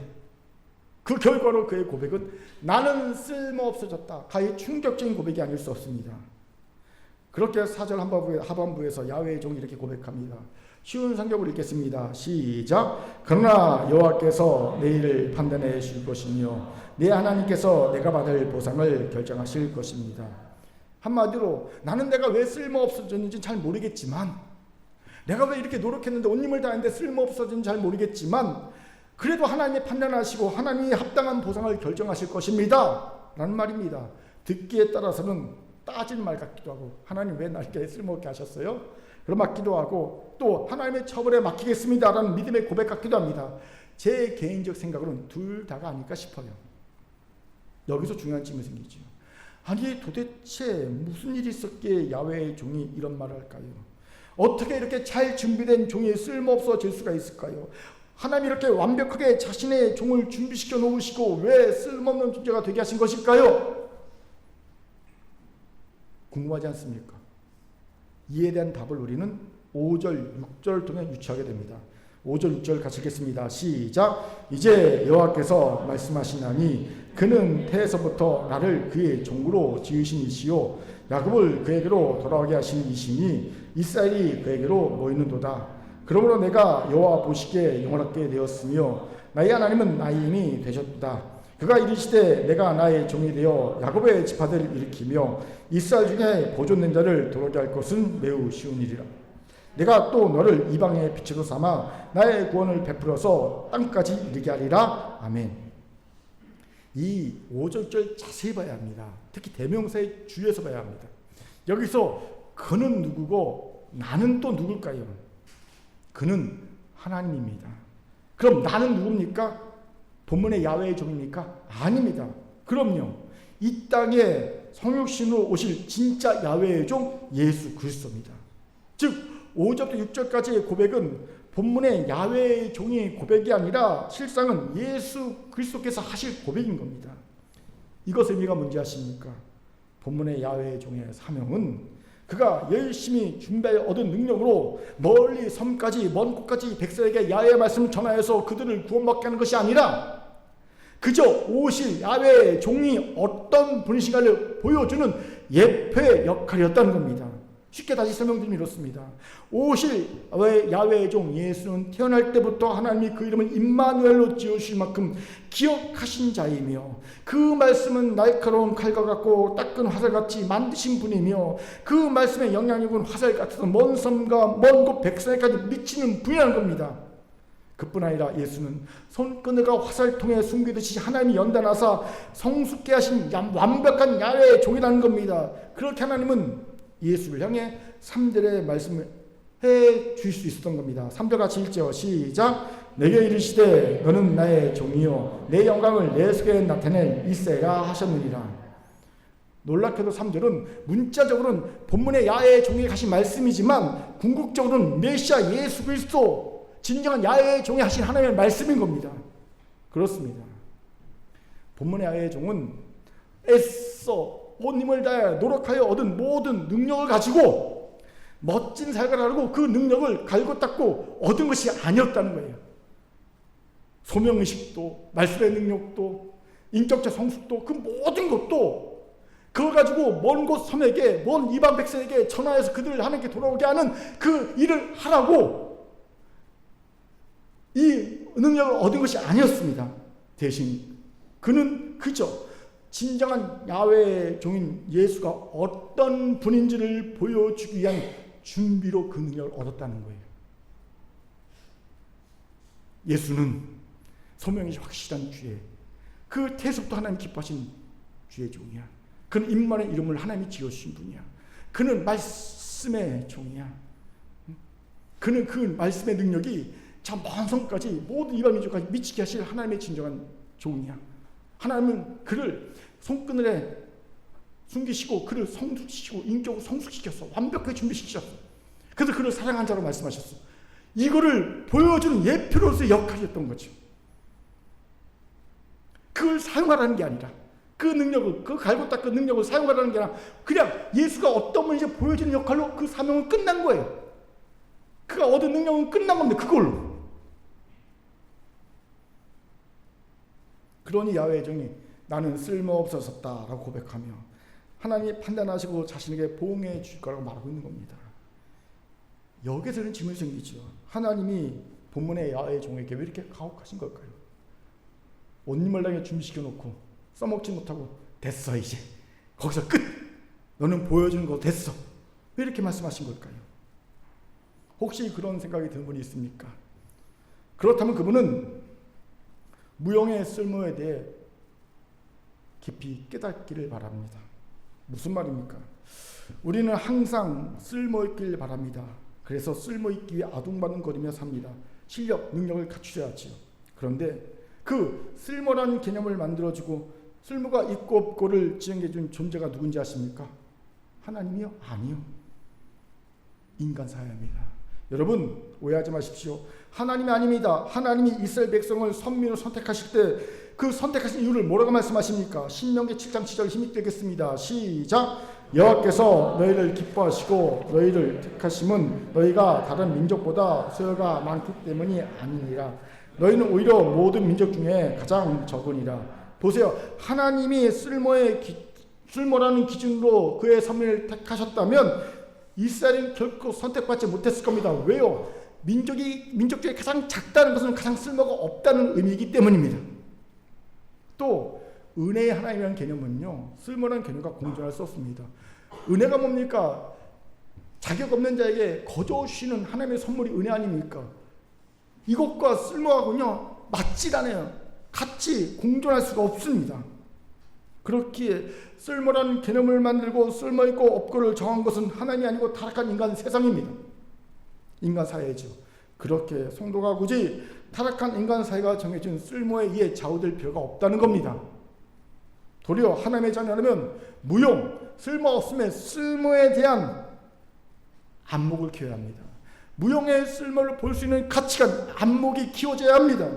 그 결과로 그의 고백은 나는 쓸모없어졌다. 가히 충격적인 고백이 아닐 수 없습니다. 그렇게 4절 하반부에서 야훼의 종이 이렇게 고백합니다. 쉬운 성경을 읽겠습니다. 시작. 그러나 여호와께서 내 일을 판단해 주실 것이며 내 하나님께서 내가 받을 보상을 결정하실 것입니다. 한마디로 나는 내가 왜 쓸모없어졌는지 잘 모르겠지만, 내가 왜 이렇게 노력했는데 온 힘을 다했는데 쓸모없어졌는지 잘 모르겠지만, 그래도 하나님이 판단하시고 하나님이 합당한 보상을 결정하실 것입니다. 라는 말입니다. 듣기에 따라서는 따질 말 같기도 하고, 하나님 왜 나에게 쓸모없게 하셨어요? 그럼 맞기도 하고, 또 하나님의 처벌에 맡기겠습니다 라는 믿음의 고백 같기도 합니다. 제 개인적 생각으로는 둘 다가 아닐까 싶어요. 여기서 중요한 질문이 생기죠. 아니 도대체 무슨 일이 있었기에 야훼의 종이 이런 말을 할까요? 어떻게 이렇게 잘 준비된 종이 쓸모없어질 수가 있을까요? 하나님이 이렇게 완벽하게 자신의 종을 준비시켜 놓으시고 왜 쓸모없는 존재가 되게 하신 것일까요? 궁금하지 않습니까? 이에 대한 답을 우리는 5절, 6절을 통해 유추하게 됩니다. 5절, 6절 같이 읽겠습니다. 시작. 이제 여호와께서 말씀하시나니 그는 태에서부터 나를 그의 종으로 지으신 이시요 야곱을 그에게로 돌아오게 하신 이시니 이스라엘이 그에게로 모이는도다. 그러므로 내가 여호와 보시기에 영원하게 되었으며 나의 하나님은 나의 힘이 되셨다. 그가 이르시되 내가 나의 종이 되어 야곱의 지파들을 일으키며 이스라엘 중에 보존된 자를 돌아오게 할 것은 매우 쉬운 일이라. 내가 또 너를 이방의 빛으로 삼아 나의 구원을 베풀어서 땅까지 이르게 하리라. 아멘. 이 5절절 자세히 봐야 합니다. 특히 대명사의 주에서 봐야 합니다. 여기서 그는 누구고 나는 또 누굴까요? 그는 하나님입니다. 그럼 나는 누굽니까? 본문의 야훼의 종입니까? 아닙니다. 그럼요. 이 땅에 성육신으로 오실 진짜 야훼의 종 예수 그리스도입니다. 즉 5절부터 6절까지의 고백은 본문의 야훼의 종의 고백이 아니라 실상은 예수 그리스도께서 하실 고백인 겁니다. 이것의 의미가 뭔지 아십니까? 본문의 야훼의 종의 사명은 그가 열심히 준비해 얻은 능력으로 멀리 섬까지 먼 곳까지 백성에게 야훼의 말씀을 전하여서 그들을 구원받게 하는 것이 아니라 그저 오실 야훼의 종이 어떤 분이신가를 보여주는 예표의 역할이었다는 겁니다. 쉽게 다시 설명드리면 이렇습니다. 오실 야훼의 종 예수는 태어날 때부터 하나님이 그 이름을 임마누엘로 지으실 만큼 기억하신 자이며 그 말씀은 날카로운 칼과 같고 따끈 화살같이 만드신 분이며 그 말씀의 영향력은 화살 같아서 먼 섬과 먼 곳 백성에까지 미치는 분이라는 겁니다. 그뿐 아니라 예수는 손바늘과 화살통에 숨기듯이 하나님이 연단하사 성숙케 하신 완벽한 야훼의 종이라는 겁니다. 그렇게 하나님은 예수를 향해 3절의 말씀을 해 주실 수 있었던 겁니다. 3절 같이 읽죠. 시작. 내게 이르시되 너는 나의 종이요 내 영광을 내 속에 나타낼 이세라 하셨느니라. 놀랍게도 3절은 문자적으로는 본문의 야훼의 종에게 하신 말씀이지만 궁극적으로는 메시아 예수 그리스도 진정한 야훼의 종이 하신 하나님의 말씀인 겁니다. 그렇습니다. 본문의 야훼의 종은 애써 온 힘을 다해 노력하여 얻은 모든 능력을 가지고 멋진 삶을 하려고 그 능력을 갈고 닦고 얻은 것이 아니었다는 거예요. 소명의식도 말씀의 능력도 인격적 성숙도 그 모든 것도 그걸 가지고 먼 곳 섬에게 먼 이방 백성에게 전하여서 그들을 하나님께 돌아오게 하는 그 일을 하라고 이 능력을 얻은 것이 아니었습니다. 대신 그는 그저 진정한 야훼의 종인 예수가 어떤 분인지를 보여주기 위한 준비로 그 능력을 얻었다는 거예요. 예수는 소명이 확실한 주의 그 태초부터 하나님 기뻐하신 주의 종이야. 그는 임마누엘 이름을 하나님이 지어주신 분이야. 그는 말씀의 종이야. 그는 그 말씀의 능력이 저 먼 성까지 모든 이방 민족까지 미치게 하실 하나님의 진정한 종이야. 하나님은 그를 손바늘에 숨기시고 그를 성숙시키고 인격으로 성숙시켰어. 완벽하게 준비시키셨어. 그래서 그를 사랑한 자로 말씀하셨어. 이거를 보여주는 예표로서의 역할이었던 거죠. 그걸 사용하라는 게 아니라 그 능력을 그 갈고 닦은 능력을 사용하라는 게 아니라 그냥 예수가 어떤 분인지 보여주는 역할로 그 사명은 끝난 거예요. 그가 얻은 능력은 끝난 겁니다. 그걸로. 그러니 야훼의 종이 나는 쓸모없어졌다라고 고백하며 하나님이 판단하시고 자신에게 보응해 줄 거라고 말하고 있는 겁니다. 여기서는 질문이 생기죠. 하나님이 본문의 야훼의 종에게 왜 이렇게 가혹하신 걸까요? 온 힘을 다해 준비시켜놓고 써먹지 못하고 됐어 이제 거기서 끝! 너는 보여주는 거 됐어. 왜 이렇게 말씀하신 걸까요? 혹시 그런 생각이 드는 분이 있습니까? 그렇다면 그분은 무용의 쓸모에 대해 깊이 깨닫기를 바랍니다. 무슨 말입니까? 우리는 항상 쓸모있길 바랍니다. 그래서 쓸모있기 위해 아둥바둥거리며 삽니다. 실력, 능력을 갖추셔야지요. 그런데 그 쓸모라는 개념을 만들어주고 쓸모가 있고 없고를 지정해준 존재가 누군지 아십니까? 하나님이요? 아니요. 인간 사회입니다. 여러분 오해하지 마십시오. 하나님이 아닙니다. 하나님이 이스라엘 백성을 선민으로 선택하실 때 그 선택하신 이유를 뭐라고 말씀하십니까? 신명기 7장 7절 힘있게 읽겠습니다. 시작. 여호와께서 너희를 기뻐하시고 너희를 택하심은 너희가 다른 민족보다 수요가 많기 때문이 아니니라. 너희는 오히려 모든 민족 중에 가장 적으니라. 보세요. 하나님이 쓸모라는 기준으로 그의 선민을 택하셨다면 이스라엘은 결코 선택받지 못했을 겁니다. 왜요? 민족 중에 가장 작다는 것은 가장 쓸모가 없다는 의미이기 때문입니다. 또 은혜의 하나님이라는 개념은요, 쓸모라는 개념과 공존할 수 없습니다. 은혜가 뭡니까? 자격 없는 자에게 거저 주시는 하나님의 선물이 은혜 아닙니까? 이것과 쓸모하고는요 맞질 않아요. 같이 공존할 수가 없습니다. 그렇기에 쓸모라는 개념을 만들고 쓸모있고 없고를 정한 것은 하나님이 아니고 타락한 인간 세상입니다. 인간 사회죠. 그렇게 성도가 굳이 타락한 인간 사회가 정해진 쓸모에 의해 좌우될 필요가 없다는 겁니다. 도리어 하나님의 자녀라면 무용, 쓸모없음의 쓸모에 대한 안목을 키워야 합니다. 무용의 쓸모를 볼 수 있는 가치관, 안목이 키워져야 합니다.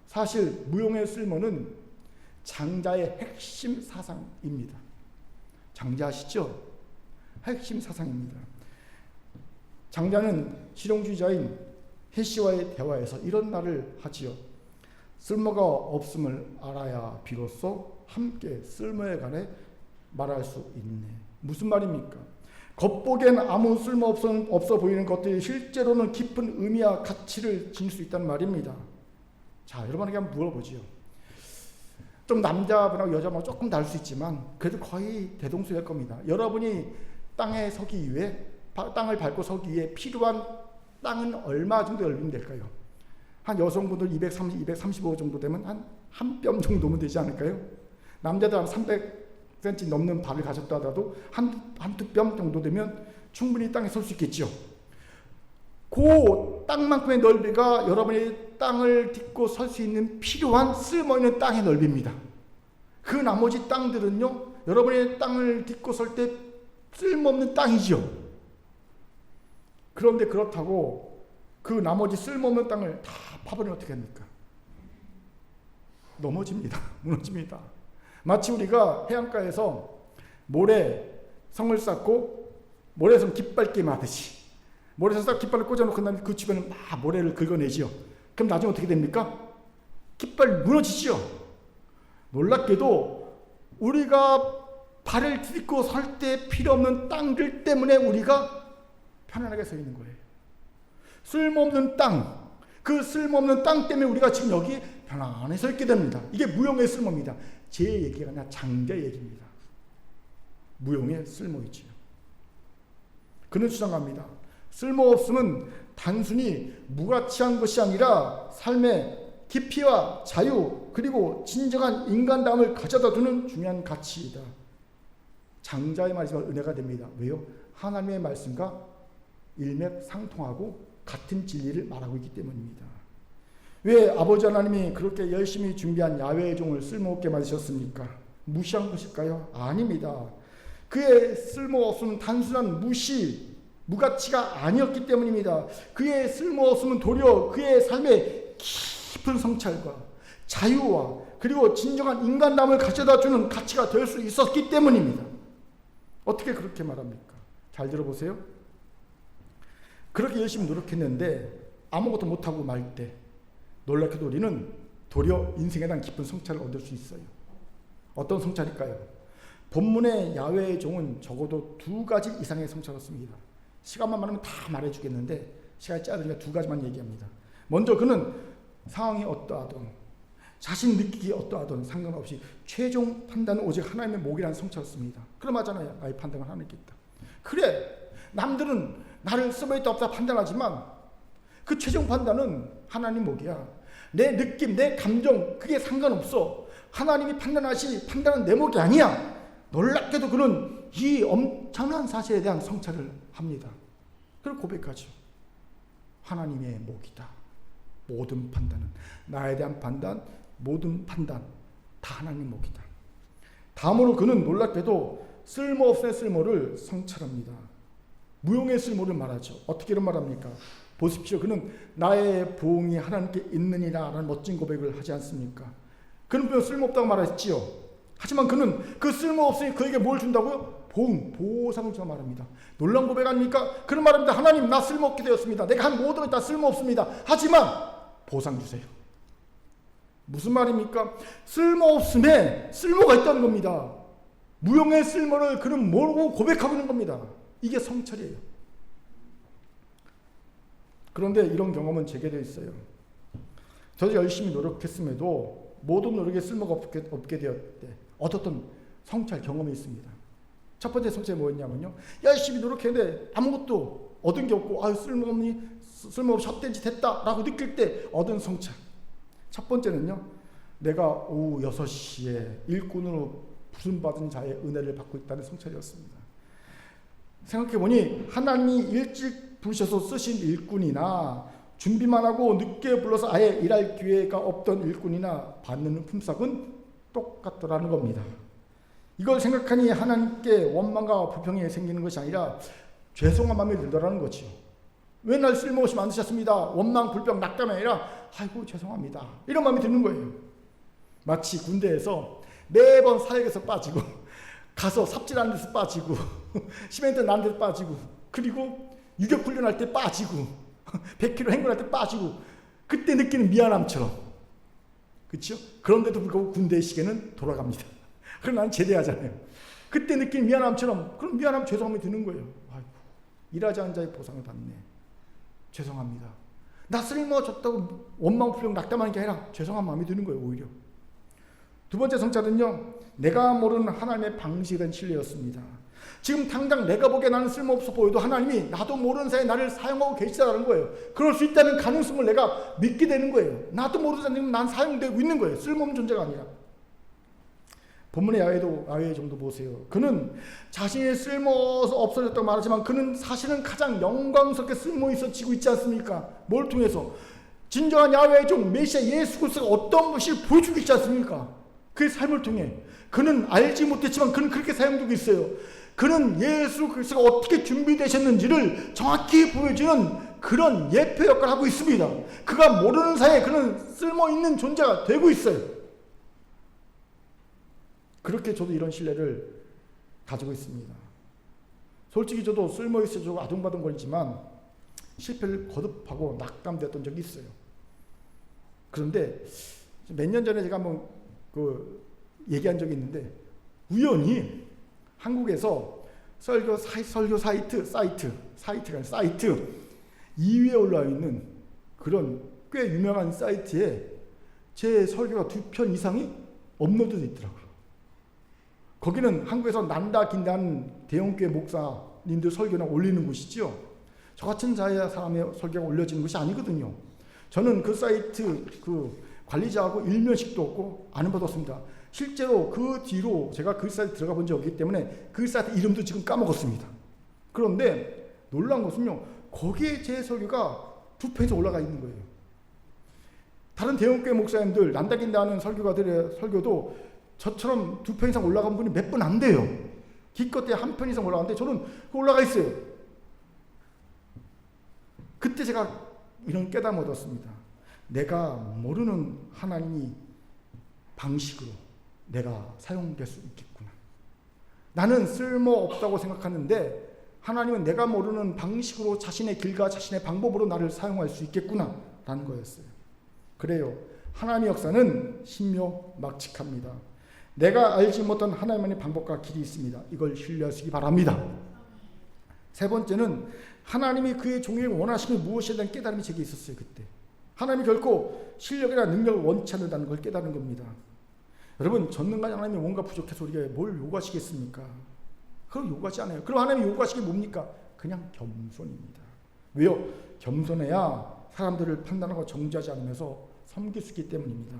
사실 무용의 쓸모는 장자의 핵심 사상입니다. 장자 아시죠? 핵심 사상입니다. 장자는 실용주의자인 해시와의 대화에서 이런 말을 하지요. 쓸모가 없음을 알아야 비로소 함께 쓸모에 관해 말할 수 있네. 무슨 말입니까? 겉보기엔 아무 쓸모 없어 보이는 것들이 실제로는 깊은 의미와 가치를 지닐 수 있다는 말입니다. 자, 여러분에게 한번 물어보지요. 좀 남자분하고 여자분하고 조금 다를 수 있지만 그래도 거의 대동소이할 겁니다. 여러분이 땅에 서기 위해, 땅을 밟고 서기 위해 필요한 땅은 얼마 정도 넓이면 될까요? 한 여성분들 235 정도 되면 한 뼘 정도면 되지 않을까요? 남자들 한 300cm 넘는 발을 가졌다 하더라도 한두 뼘 정도 되면 충분히 땅에 설 수 있겠죠. 그 땅만큼의 넓이가 여러분의 땅을 딛고 설 수 있는 필요한 쓸모있는 땅의 넓이입니다. 그 나머지 땅들은요, 여러분의 땅을 딛고 설 때 쓸모없는 땅이죠. 그런데 그렇다고 그 나머지 쓸모없는 땅을 다 파버리면 어떻게 합니까? 넘어집니다. 무너집니다. 마치 우리가 해안가에서 모래성을 쌓고 모래성 깃발 게임 하듯이 모래성 싹 깃발을 꽂아놓고 나면 그 주변에 막 모래를 긁어내지요. 그럼 나중에 어떻게 됩니까? 깃발 무너지죠. 놀랍게도 우리가 발을 딛고 설 때 필요 없는 땅들 때문에 우리가 편안하게 서 있는 거예요. 쓸모없는 땅, 그 쓸모없는 땅 때문에 우리가 지금 여기 편안히 서 있게 됩니다. 이게 무용의 쓸모입니다. 제 얘기가 아니라 장자의 얘기입니다. 무용의 쓸모이지요. 그는 주장합니다. 쓸모없음은 단순히 무가치한 것이 아니라 삶의 깊이와 자유 그리고 진정한 인간다움을 가져다 두는 중요한 가치이다. 장자의 말씀은 은혜가 됩니다. 왜요? 하나님의 말씀과 일맥상통하고 같은 진리를 말하고 있기 때문입니다. 왜 아버지 하나님이 그렇게 열심히 준비한 야훼의 종을 쓸모없게 만드셨습니까? 무시한 것일까요? 아닙니다. 그의 쓸모없음은 단순한 무가치가 아니었기 때문입니다. 그의 쓸모없음은 도리어 그의 삶의 깊은 성찰과 자유와 그리고 진정한 인간남을 가져다주는 가치가 될 수 있었기 때문입니다. 어떻게 그렇게 말합니까? 잘 들어보세요. 그렇게 열심히 노력했는데 아무것도 못하고 말 때 놀랍게도 우리는 도리어 인생에 대한 깊은 성찰을 얻을 수 있어요. 어떤 성찰일까요? 본문의 야훼의 종은 적어도 2가지 이상의 성찰을 얻습니다. 시간만 많으면 다 말해주겠는데 시간이 짧으니까 2가지만 얘기합니다. 먼저 그는 상황이 어떠하든 자신 느끼기 어떠하든 상관없이 최종 판단은 오직 하나님의 목이라는 성찰을 얻습니다. 그럼 하잖아요. 나의 판단은 하나님께 있다. 그래, 남들은 나를 쓸모있다 없다 판단하지만 그 최종 판단은 하나님 목이야. 내 느낌, 내 감정 그게 상관없어. 하나님이 판단하는 내 목이 아니야. 놀랍게도 그는 이 엄청난 사실에 대한 성찰을 합니다. 그리고 고백하죠. 하나님의 목이다. 모든 판단은, 나에 대한 판단, 모든 판단 다 하나님 목이다. 다음으로 그는 놀랍게도 쓸모없의 쓸모를 성찰합니다. 무용의 쓸모를 말하죠. 어떻게 이런 말합니까? 보십시오. 그는 나의 보응이 하나님께 있느니라 라는 멋진 고백을 하지 않습니까? 그는 분명 쓸모없다고 말했지요. 하지만 그는 그 쓸모없으니 그에게 뭘 준다고요? 보상을 주라 말합니다. 놀라운 고백 아닙니까? 그런 말합니다. 하나님, 나 쓸모없게 되었습니다. 내가 한 모든 것 다 쓸모없습니다. 하지만 보상 주세요. 무슨 말입니까? 쓸모없음에 쓸모가 있다는 겁니다. 무용의 쓸모를 그는 모르고 고백하고 있는 겁니다. 이게 성찰이에요. 그런데 이런 경험은 제게 돼 있어요. 저도 열심히 노력했음에도 모든 노력에 쓸모가 없게 되었대 얻었던 성찰 경험이 있습니다. 첫 번째 성찰이 뭐였냐면요, 열심히 노력했는데 아무것도 얻은 게 없고 쓸모없이 헛된 짓 했다라고 느낄 때 얻은 성찰. 첫 번째는요, 내가 오후 6시에 일꾼으로 부름받은 자의 은혜를 받고 있다는 성찰이었습니다. 생각해보니 하나님이 일찍 부르셔서 쓰신 일꾼이나 준비만 하고 늦게 불러서 아예 일할 기회가 없던 일꾼이나 받는 품삯은 똑같더라는 겁니다. 이걸 생각하니 하나님께 원망과 불평이 생기는 것이 아니라 죄송한 마음이 들더라는 거죠. 왜 날 쓸모없이 만드셨습니다. 원망, 불평, 낙담이 아니라 아이고 죄송합니다. 이런 마음이 드는 거예요. 마치 군대에서 매번 사역에서 빠지고 가서 삽질하는 데서 빠지고 시멘트 난 데서 빠지고 그리고 유격훈련할 때 빠지고 100km 행군할 때 빠지고 그때 느끼는 미안함처럼, 그렇죠? 그런데도 불구하고 군대의 시계는 돌아갑니다. 그럼 나는 제대하잖아요. 그때 느낀 미안함처럼, 그럼 미안함, 죄송함이 드는 거예요. 아이고, 일하지 않은 자의 보상을 받네. 죄송합니다. 나 쓸모없었다고 원망, 불평, 낙담하는 게 아니라 죄송한 마음이 드는 거예요. 오히려. 두 번째 성찰은요, 내가 모르는 하나님의 방식에 대한 신뢰였습니다. 지금 당장 내가 보기에 나는 쓸모없어 보여도 하나님이 나도 모르는 사이에 나를 사용하고 계시다는 거예요. 그럴 수 있다는 가능성을 내가 믿게 되는 거예요. 나도 모르는 사이에 난 사용되고 있는 거예요. 쓸모없는 존재가 아니라. 본문의 야훼 정도 보세요. 그는 자신의 쓸모없어졌다고 말하지만 그는 사실은 가장 영광스럽게 쓸모 있어지고 있지 않습니까? 뭘 통해서? 진정한 야훼의 종 메시아 예수 그리스도가 어떤 것을 보여주고 있지 않습니까? 그의 삶을 통해. 그는 알지 못했지만 그는 그렇게 사용되고 있어요. 그는 예수 그리스도가 어떻게 준비되셨는지를 정확히 보여주는 그런 예표 역할을 하고 있습니다. 그가 모르는 사이에 그는 쓸모있는 존재가 되고 있어요. 그렇게 저도 이런 신뢰를 가지고 있습니다. 솔직히 저도 쓸모있어지고 아둥바둥 거리지만 실패를 거듭하고 낙담되었던 적이 있어요. 그런데 몇 년 전에 제가 한번 얘기한 적이 있는데, 우연히 한국에서 설교 사이트 2위에 올라와 있는 그런 꽤 유명한 사이트에 제 설교가 2편 이상이 업로드되어 있더라고요. 거기는 한국에서 난다 긴다는 대형교회 목사님들 설교나 올리는 곳이죠. 저 같은 사람의 설교가 올려지는 것이 아니거든요. 저는 그 사이트 관리자하고 일면식도 없고 아는 바도 없습니다. 실제로 그 뒤로 제가 그 사이트 들어가 본 적이 없기 때문에 그 사이트 이름도 지금 까먹었습니다. 그런데 놀라운 것은요, 거기에 제 설교가 2편에서 올라가 있는 거예요. 다른 대형교회 목사님들 난다긴다 하는 설교가들의 설교도 저처럼 2편 이상 올라간 분이 몇 분 안 돼요. 기껏해 1편 이상 올라가는데 저는 올라가 있어요. 그때 제가 이런 깨달음을 얻었습니다. 내가 모르는 하나님이 방식으로 내가 사용될 수 있겠구나. 나는 쓸모없다고 생각하는데 하나님은 내가 모르는 방식으로 자신의 길과 자신의 방법으로 나를 사용할 수 있겠구나 라는 거였어요. 그래요. 하나님의 역사는 신묘막측합니다. 내가 알지 못한 하나님의 방법과 길이 있습니다. 이걸 신뢰하시기 바랍니다. 세 번째는 하나님이 그의 종에게 원하시는 무엇에 대한 깨달음이 제게 있었어요. 그때 하나님이 결코 실력이나 능력을 원치 않는다는 걸 깨달은 겁니다. 여러분, 전능한 하나님이 뭔가 부족해서 우리가 뭘 요구하시겠습니까? 그걸 요구하지 않아요. 그럼 하나님이 요구하시는 게 뭡니까? 그냥 겸손입니다. 왜요? 겸손해야 사람들을 판단하고 정죄하지 않으면서 섬길 수 있기 때문입니다.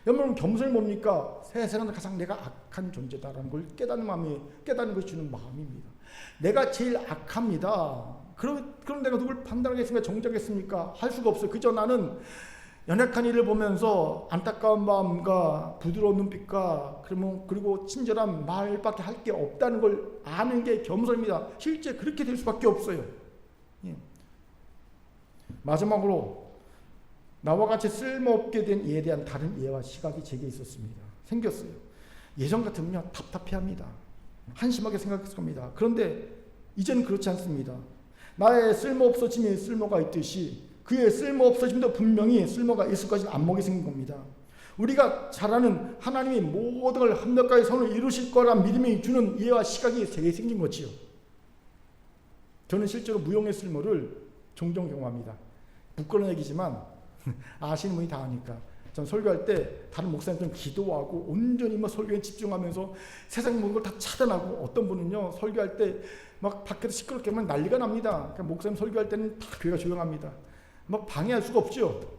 여러분, 겸손이 뭡니까? 세상에서 가장 내가 악한 존재다라는 걸 깨닫는 것이 주는 마음입니다. 내가 제일 악합니다. 그럼 내가 누굴 판단하겠습니까? 정죄하겠습니까? 할 수가 없어요. 그저 나는 연약한 이를 보면서 안타까운 마음과 부드러운 눈빛과 그리고 친절한 말밖에 할 게 없다는 걸 아는 게 겸손입니다. 실제 그렇게 될 수밖에 없어요. 예. 마지막으로 나와 같이 쓸모없게 된 이에 대한 다른 이해와 시각이 제게 생겼어요. 예전 같으면요, 답답해합니다. 한심하게 생각했을 겁니다. 그런데 이제는 그렇지 않습니다. 나의 쓸모없어짐에 쓸모가 있듯이 그의 쓸모없어짐도 분명히 쓸모가 있을 것인 안목이 생긴 겁니다. 우리가 잘 아는 하나님이 모든 걸 합력하여 선을 이루실 거란 믿음이 주는 이해와 시각이 제게 생긴 거지요. 저는 실제로 무용의 쓸모를 종종 경험합니다. 부끄러운 얘기지만 아시는 분이 다 아니까 전 설교할 때 다른 목사님들은 기도하고 온전히 설교에 집중하면서 세상 모든 걸 다 차단하고, 어떤 분은요 설교할 때 막 밖에서 시끄럽게 하면 난리가 납니다. 그러니까 목사님 설교할 때는 다 교회가 조용합니다. 막 방해할 수가 없죠.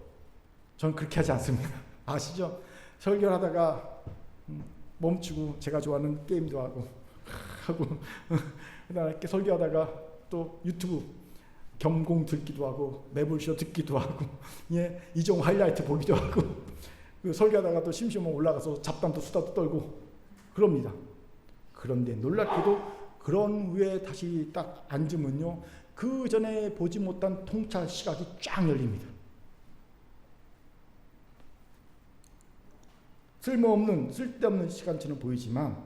저는 그렇게 하지 않습니다. 아시죠? 설교를 하다가 멈추고 제가 좋아하는 게임도 하고 그다음에 이렇게 설교하다가 또 유튜브 겸공 듣기도 하고 매불쇼 듣기도 하고 예, 이종 하이라이트 보기도 하고 그 설교하다가 또 심심하면 올라가서 잡담도 수다도 떨고 그럽니다. 그런데 놀랍게도 그런 후에 다시 딱 앉으면요, 그 전에 보지 못한 통찰 시각이 쫙 열립니다. 쓸모없는 쓸데없는 시간처럼 보이지만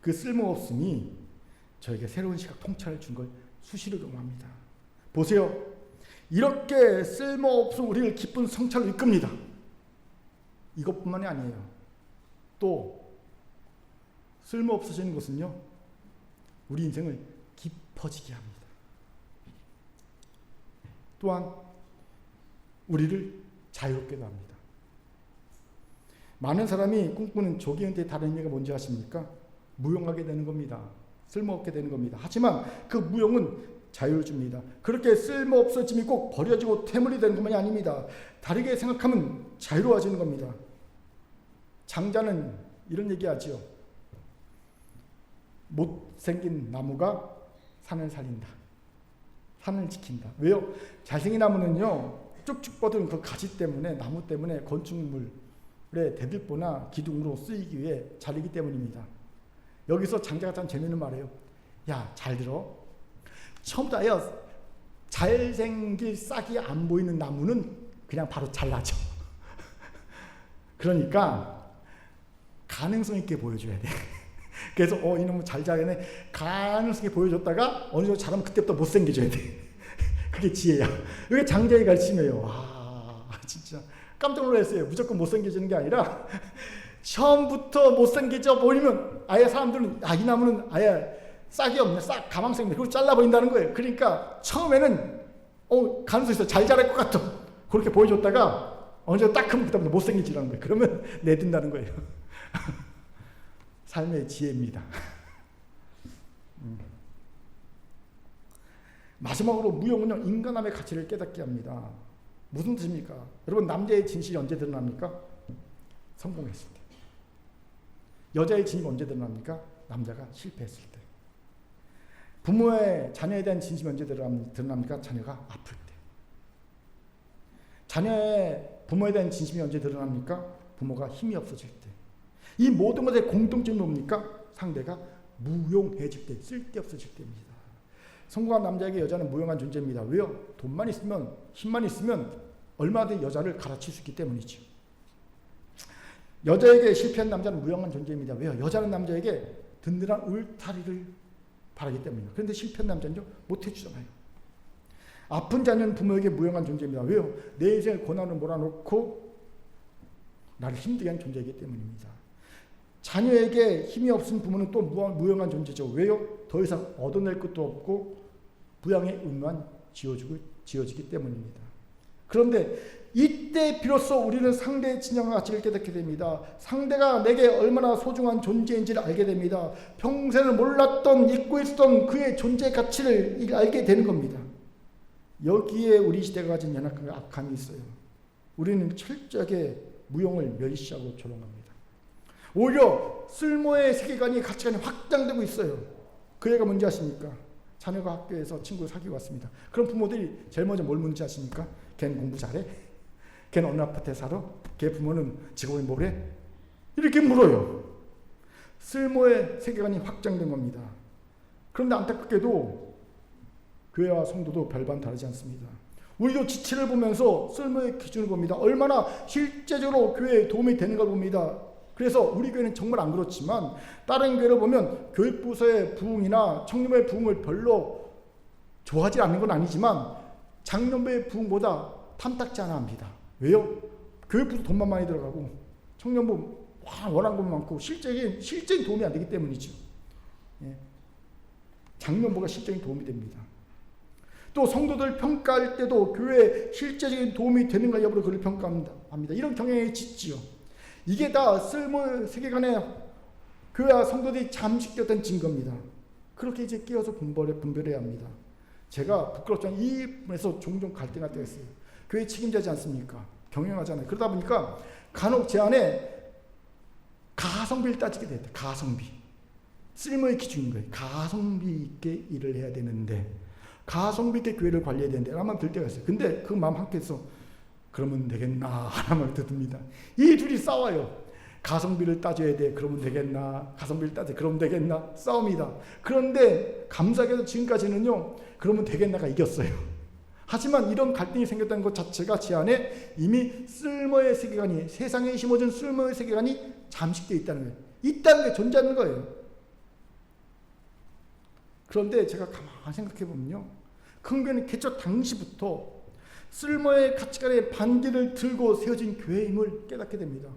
그 쓸모없음이 저에게 새로운 시각 통찰을 준 걸 수시로 경험합니다. 보세요. 이렇게 쓸모없음 우리를 기쁜 성찰로 이끕니다. 이것뿐만이 아니에요. 또 쓸모없어지는 것은요, 우리 인생을 깊어지게 합니다. 또한 우리를 자유롭게도 합니다. 많은 사람이 꿈꾸는 조기 은퇴의 다른 의미가 뭔지 아십니까? 무용하게 되는 겁니다. 쓸모없게 되는 겁니다. 하지만 그 무용은 자유를 줍니다. 그렇게 쓸모없어짐이 꼭 버려지고 퇴물이 되는 것만이 아닙니다. 다르게 생각하면 자유로워지는 겁니다. 장자는 이런 얘기하지요. 못생긴 나무가 산을 살린다. 산을 지킨다. 왜요? 잘생긴 나무는요, 쭉쭉 뻗은 그 가지 때문에, 나무 때문에 건축물의 대들보나 기둥으로 쓰이기 위해 자리기 때문입니다. 여기서 장자가 참 재미있는 말이에요. 야, 잘 들어. 처음부터 잘생길 싹이 안 보이는 나무는 그냥 바로 잘라져. 그러니까 가능성 있게 보여줘야 돼. 그래서 이놈은 잘 자라네. 가능성 있게 보여줬다가 어느 정도 잘하면 그때부터 못생겨져야 돼. 그게 지혜야. 이게 장자의 가르침이에요. 와, 진짜 깜짝 놀랐어요. 무조건 못생겨지는 게 아니라 처음부터 못생겨져 보이면 아예 사람들은 이 나무는 아예 싹이 없네, 싹 가망성이네, 그걸 잘라버린다는 거예요. 그러니까 처음에는 가능성 있어, 잘 자랄 것 같아, 그렇게 보여줬다가 어느 정도 딱 하면 그다음부터 못생겨지라는 거예요. 그러면 내든다는 거예요. 삶의 지혜입니다. 마지막으로 무용은요, 인간함의 가치를 깨닫게 합니다. 무슨 뜻입니까? 여러분, 남자의 진실이 언제 드러납니까? 성공했을 때. 여자의 진실이 언제 드러납니까? 남자가 실패했을 때. 부모의 자녀에 대한 진심이 언제 드러납니까? 자녀가 아플 때. 자녀의 부모에 대한 진심이 언제 드러납니까? 부모가 힘이 없어질 때. 이 모든 것의 공통점이 뭡니까? 상대가 무용해질 때, 쓸데없어질 때입니다. 성공한 남자에게 여자는 무용한 존재입니다. 왜요? 돈만 있으면, 힘만 있으면 얼마든지 여자를 갈아칠 수 있기 때문이죠. 여자에게 실패한 남자는 무용한 존재입니다. 왜요? 여자는 남자에게 든든한 울타리를 바라기 때문입니다. 그런데 실패한 남자는요, 못해주잖아요. 아픈 자녀는 부모에게 무용한 존재입니다. 왜요? 내 인생의 고난을 몰아놓고 나를 힘들게 하는 존재이기 때문입니다. 자녀에게 힘이 없은 부모는 또 무용한 존재죠. 왜요? 더 이상 얻어낼 것도 없고 부양의 의무만 지어지기 때문입니다. 그런데 이때 비로소 우리는 상대의 진정한 가치를 깨닫게 됩니다. 상대가 내게 얼마나 소중한 존재인지를 알게 됩니다. 평생을 몰랐던, 잊고 있었던 그의 존재 가치를 알게 되는 겁니다. 여기에 우리 시대가 가진 연약함과 악함이 있어요. 우리는 철저하게 무용을 멸시하고 조롱합니다. 오히려 쓸모의 세계관이, 가치관이 확장되고 있어요. 그 애가 뭔지 아십니까? 자녀가 학교에서 친구를 사귀고 왔습니다. 그럼 부모들이 제일 먼저 뭘 묻는지 아십니까? 걔는 공부 잘해? 걔는 어느 아파트에 살아? 걔 부모는 직업이 뭐래? 이렇게 물어요. 쓸모의 세계관이 확장된 겁니다. 그런데 안타깝게도 교회와 성도도 별반 다르지 않습니다. 우리도 지체를 보면서 쓸모의 기준을 봅니다. 얼마나 실제적으로 교회에 도움이 되는가 봅니다. 그래서 우리 교회는 정말 안 그렇지만 다른 교회를 보면 교육부서의 부흥이나 청년부의 부흥을 별로 좋아하지 않는 건 아니지만 장년부의 부흥보다 탐탁지 않아 합니다. 왜요? 교육부도 돈만 많이 들어가고 청년부 원하는 것만 많고 실적인 도움이 안 되기 때문이죠. 예. 장년부가 실적인 도움이 됩니다. 또 성도들 평가할 때도 교회에 실제적인 도움이 되는가 여부를 그를 평가합니다. 이런 경향에 짙지요. 이게 다 쓸모 세계관에 교회와 성도들이 잠식되었던 증거입니다. 그렇게 이제 끼어서 분별해야 합니다. 제가 부끄럽지만 이 부분에서 종종 갈등할 때가 있어요. 교회 책임자지 않습니까? 경영하잖아요. 그러다 보니까 간혹 제 안에 가성비를 따지게 돼요. 가성비. 쓸모의 기준인 거예요. 가성비 있게 일을 해야 되는데, 가성비 있게 교회를 관리해야 되는데 라면 들 때가 있어요. 근데 그 마음 한켠에서 그러면 되겠나 하는 말이 듭니다. 이 둘이 싸워요. 가성비를 따져야 돼. 그러면 되겠나? 가성비를 따져. 그러면 되겠나? 싸웁니다. 그런데 감사하게도 지금까지는요. 그러면 되겠나가 이겼어요. 하지만 이런 갈등이 생겼다는 것 자체가 제 안에 이미 쓸모의 세계관이, 세상에 심어진 쓸모의 세계관이 잠식되어 있다는 거예요. 있다는 게 존재하는 거예요. 그런데 제가 가만히 생각해 보면요. 큰 교회는 개척 당시부터 쓸모의 가치관의 반기를 들고 세워진 교회임을 깨닫게 됩니다.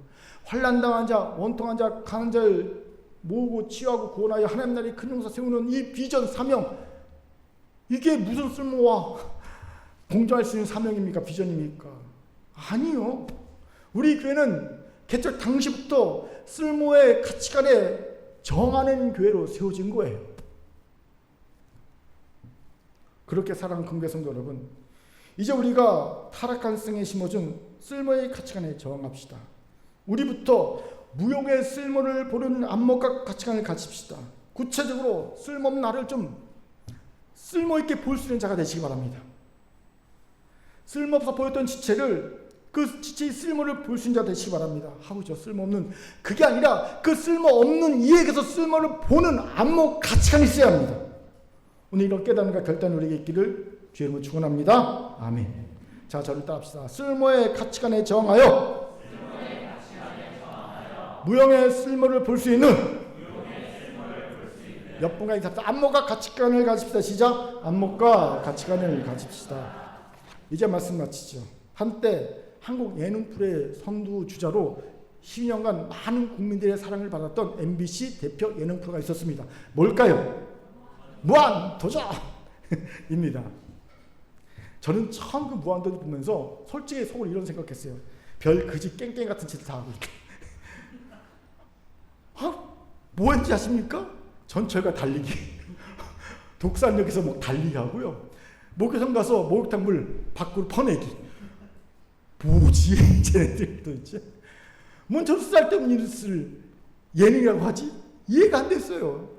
환난당한 자, 원통한 자, 가난한 자를 모으고 치유하고 구원하여 하나님 나라의 큰 용사 세우는 이 비전, 사명, 이게 무슨 쓸모와 공존할 수 있는 사명입니까? 비전입니까? 아니요. 우리 교회는 개척 당시부터 쓸모의 가치관에 정하는 교회로 세워진 거예요. 그렇게 살아간 큰교회 성도 여러분, 이제 우리가 타락한 성에 심어준 쓸모의 가치관에 저항합시다. 우리부터 무용의 쓸모를 보는 안목과 가치관을 가집시다. 구체적으로 쓸모없는 나를 좀 쓸모있게 볼 수 있는 자가 되시기 바랍니다. 쓸모없어 보였던 지체를 그 지체의 쓸모를 볼 수 있는 자 되시기 바랍니다. 하고죠. 쓸모없는, 그게 아니라 그 쓸모없는 이에게서 쓸모를 보는 안목, 가치관이 있어야 합니다. 오늘 이런 깨달음과 결단이 우리에게 있기를 주의 이름으로 축원합니다. 아멘. 자, 저를 따라합시다. 쓸모의 가치관에 저항하여 무용의 쓸모를 볼 수 있는 옆분과 인사합시다. 안목과 가치관을 가집시다. 시작. 안목과 가치관을 가집시다. 이제 말씀 마치죠. 한때 한국 예능 프로의 선두 주자로 12년간 많은 국민들의 사랑을 받았던 MBC 대표 예능 프로가 있었습니다. 뭘까요? 무한도전입니다. 저는 처음 그 무한도전 보면서 솔직히 속으로 이런 생각했어요. 별 그지 깽깽 같은 짓을 다 하고 있다. 뭐였는지 아십니까? 전철과 달리기. 독산역에서 뭐 달리기 하고요. 목욕탕 가서 목욕탕 물 밖으로 퍼내기. 뭐지? 쟤네들 도대체. 뭔 저런 쓸데없는 일을 예능이라고 하지? 이해가 안 됐어요.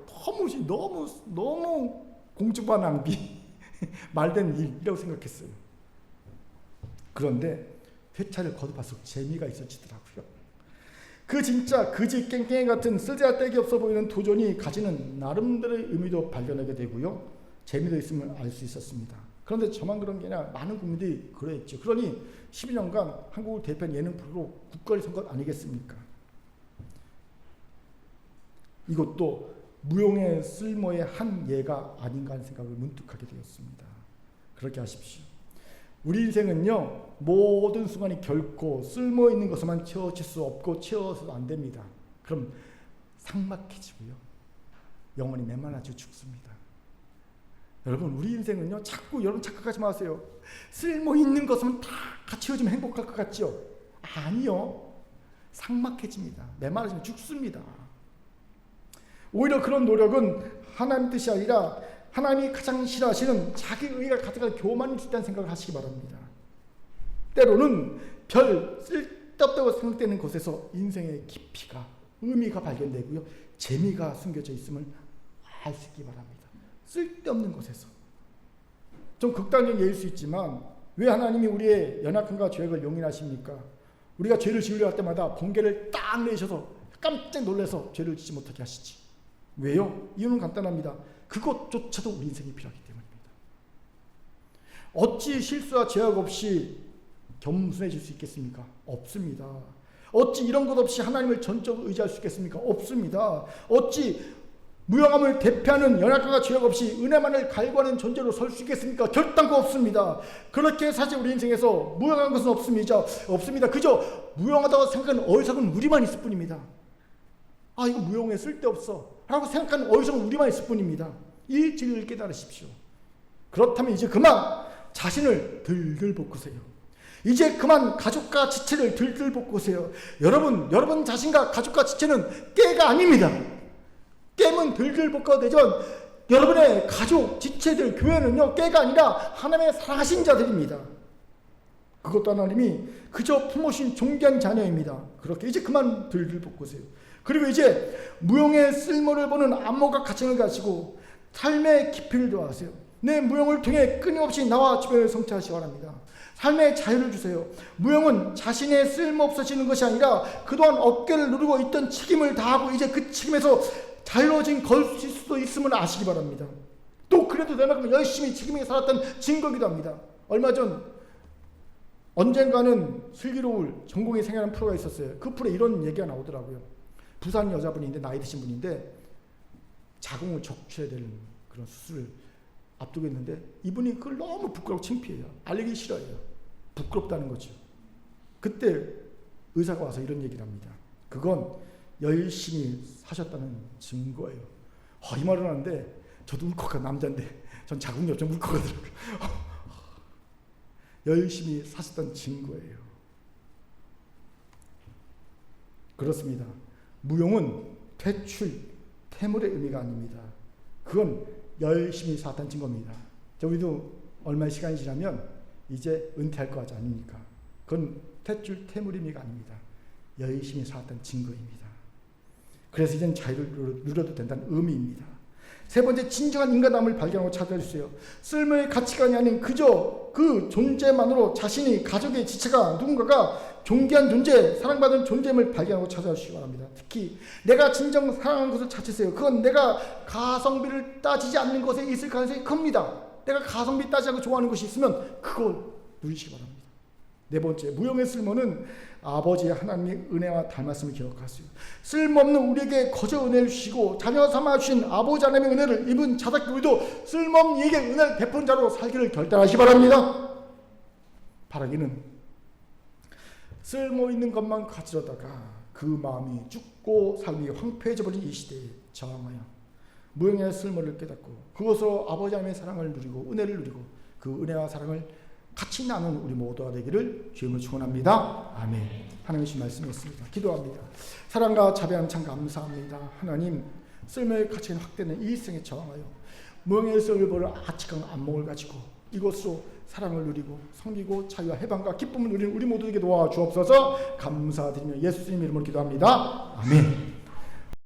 너무 공중파 낭비. 말된 일이라고 생각했어요. 그런데 회차를 거듭할수록 재미가 있어지더라고요. 그 진짜 그지 깽깽이 같은 쓸데기 없어 보이는 도전이 가지는 나름대로의 의미도 발견하게 되고요. 재미도 있음을 알 수 있었습니다. 그런데 저만 그런 게 아니라 많은 국민들이 그랬죠. 그러니 12년간 한국을 대표한 예능 프로로 국가를 선것 아니겠습니까? 이것도 무용의 쓸모의 한 예가 아닌가 하는 생각을 문득 하게 되었습니다. 그렇게 하십시오. 우리 인생은요, 모든 순간이 결코 쓸모 있는 것에만 채워질 수 없고 채워서도 안 됩니다. 그럼 삭막해지고요, 영원히 메말라지고 죽습니다. 여러분, 우리 인생은요, 자꾸 여러분 착각하지 마세요. 쓸모 있는 것은 다 채워지면 행복할 것 같죠? 아니요. 삭막해집니다. 메말라지면 죽습니다. 오히려 그런 노력은 하나님 뜻이 아니라 하나님이 가장 싫어하시는 자기 의가 가득한 교만일 수 있다는 생각을 하시기 바랍니다. 때로는 별 쓸데없다고 생각되는 것에서 인생의 깊이가, 의미가 발견되고요, 재미가 숨겨져 있음을 알 수 있기 바랍니다. 쓸데없는 것에서. 좀 극단적인 예일 수 있지만 왜 하나님이 우리의 연약함과 죄악을 용인하십니까? 우리가 죄를 지으려 할 때마다 번개를 딱 내셔서 깜짝 놀라서 죄를 짓지 못하게 하시지. 왜요? 이유는 간단합니다. 그것조차도 우리 인생이 필요하기 때문입니다. 어찌 실수와 죄악 없이 겸손해질 수 있겠습니까? 없습니다. 어찌 이런 것 없이 하나님을 전적으로 의지할 수 있겠습니까? 없습니다. 어찌 무용함을 대표하는 연약함과 죄악 없이 은혜만을 갈구하는 존재로 설 수 있겠습니까? 결단코 없습니다. 그렇게 사실 우리 인생에서 무용한 것은 없습니다. 그저 무용하다고 생각하는 어리석은 우리만 있을 뿐입니다. 아, 이거 무용에 쓸데없어 라고 생각하는 어리석은 우리만 있을 뿐입니다. 이 진리를 깨달으십시오. 그렇다면 이제 그만 자신을 들들 볶으세요. 이제 그만 가족과 지체를 들들 볶으세요. 여러분 자신과 가족과 지체는 깨가 아닙니다. 깨면 들들 볶아도 되지만 여러분의 가족, 지체들, 교회는요 깨가 아니라 하나님의 사랑하신 자들입니다. 그것도 하나님이 그저 품으신 존귀한 자녀입니다. 그렇게 이제 그만 들들 볶으세요. 그리고 이제 무용의 쓸모를 보는 안목과 가칭을 가지고 삶의 깊이를 더하세요. 내 무용을 통해 끊임없이 나와 주변을 성취하시기 바랍니다. 삶의 자유를 주세요. 무용은 자신의 쓸모없어지는 것이 아니라 그동안 어깨를 누르고 있던 책임을 다하고 이제 그 책임에서 자유로워진 걸 수도 있음을 아시기 바랍니다. 또 그래도 되나 그러면 열심히 책임있게 살았던 증거기도 합니다. 얼마 전 언젠가는 슬기로울 전공의 생활하는 프로가 있었어요. 그 프로에 이런 얘기가 나오더라고요. 부산 여자분인데 나이 드신 분인데 자궁을 적셔야 되는 그런 수술을 앞두고 있는데 이분이 그걸 너무 부끄럽고 창피해요. 알리기 싫어해요. 부끄럽다는 거죠. 그때 의사가 와서 이런 얘기를 합니다. 그건 열심히 사셨다는 증거예요. 이 말을 하는데 저도 울컥가 남자인데 전 자궁이 없죠. 울컥하더라고요. 열심히 사셨던 증거예요. 그렇습니다. 무용은 퇴출, 퇴물의 의미가 아닙니다. 그건 열심히 살았던 증거입니다. 우리도 얼마의 시간이 지나면 이제 은퇴할 거 하지 않습니까? 그건 퇴출, 퇴물 의미가 아닙니다. 열심히 살았던 증거입니다. 그래서 이제는 자유를 누려도 된다는 의미입니다. 세 번째, 진정한 인간함을 발견하고 찾아주세요. 쓸모의 가치관이 아닌 그저 그 존재만으로 자신이, 가족의 지체가, 누군가가 존귀한 존재, 사랑받은 존재임을 발견하고 찾아주시기 바랍니다. 특히 내가 진정 사랑하는 것을 찾으세요. 그건 내가 가성비를 따지지 않는 것에 있을 가능성이 큽니다. 내가 가성비 따지지 않고 좋아하는 것이 있으면 그걸 누리시기 바랍니다. 네 번째, 무용의 쓸모는 아버지의 하나님의 은혜와 닮았음을 기억하세요. 쓸모없는 우리에게 거저 은혜를 주시고 자녀 삼아 주신 아버지 하나님의 은혜를 입은 자작교회도 쓸모없는 이에게 은혜를 베푼 자로 살기를 결단하시기 바랍니다. 바라기는 쓸모있는 것만 가지려다가 그 마음이 죽고 삶이 황폐해져 버린 이 시대에 저항하여 무용의 쓸모를 깨닫고 그것으로 아버지 하나님의 사랑을 누리고 은혜를 누리고 그 은혜와 사랑을 같이 나누는 우리 모두가 되기를 주님을 축원합니다. 아멘. 하나님의 주신 말씀이었습니다. 기도합니다. 사랑과 자비함 참 감사합니다. 하나님, 쓸모의 가치가 확대된 이 일생에 저항하여 무용의 쓸모를 보는 아치강 안목을 가지고 이것으로 사랑을 누리고 섬기고 자유와 해방과 기쁨을 누리는 우리 모두에게 도와주옵소서. 감사드리며 예수님 이름으로 기도합니다. 아멘.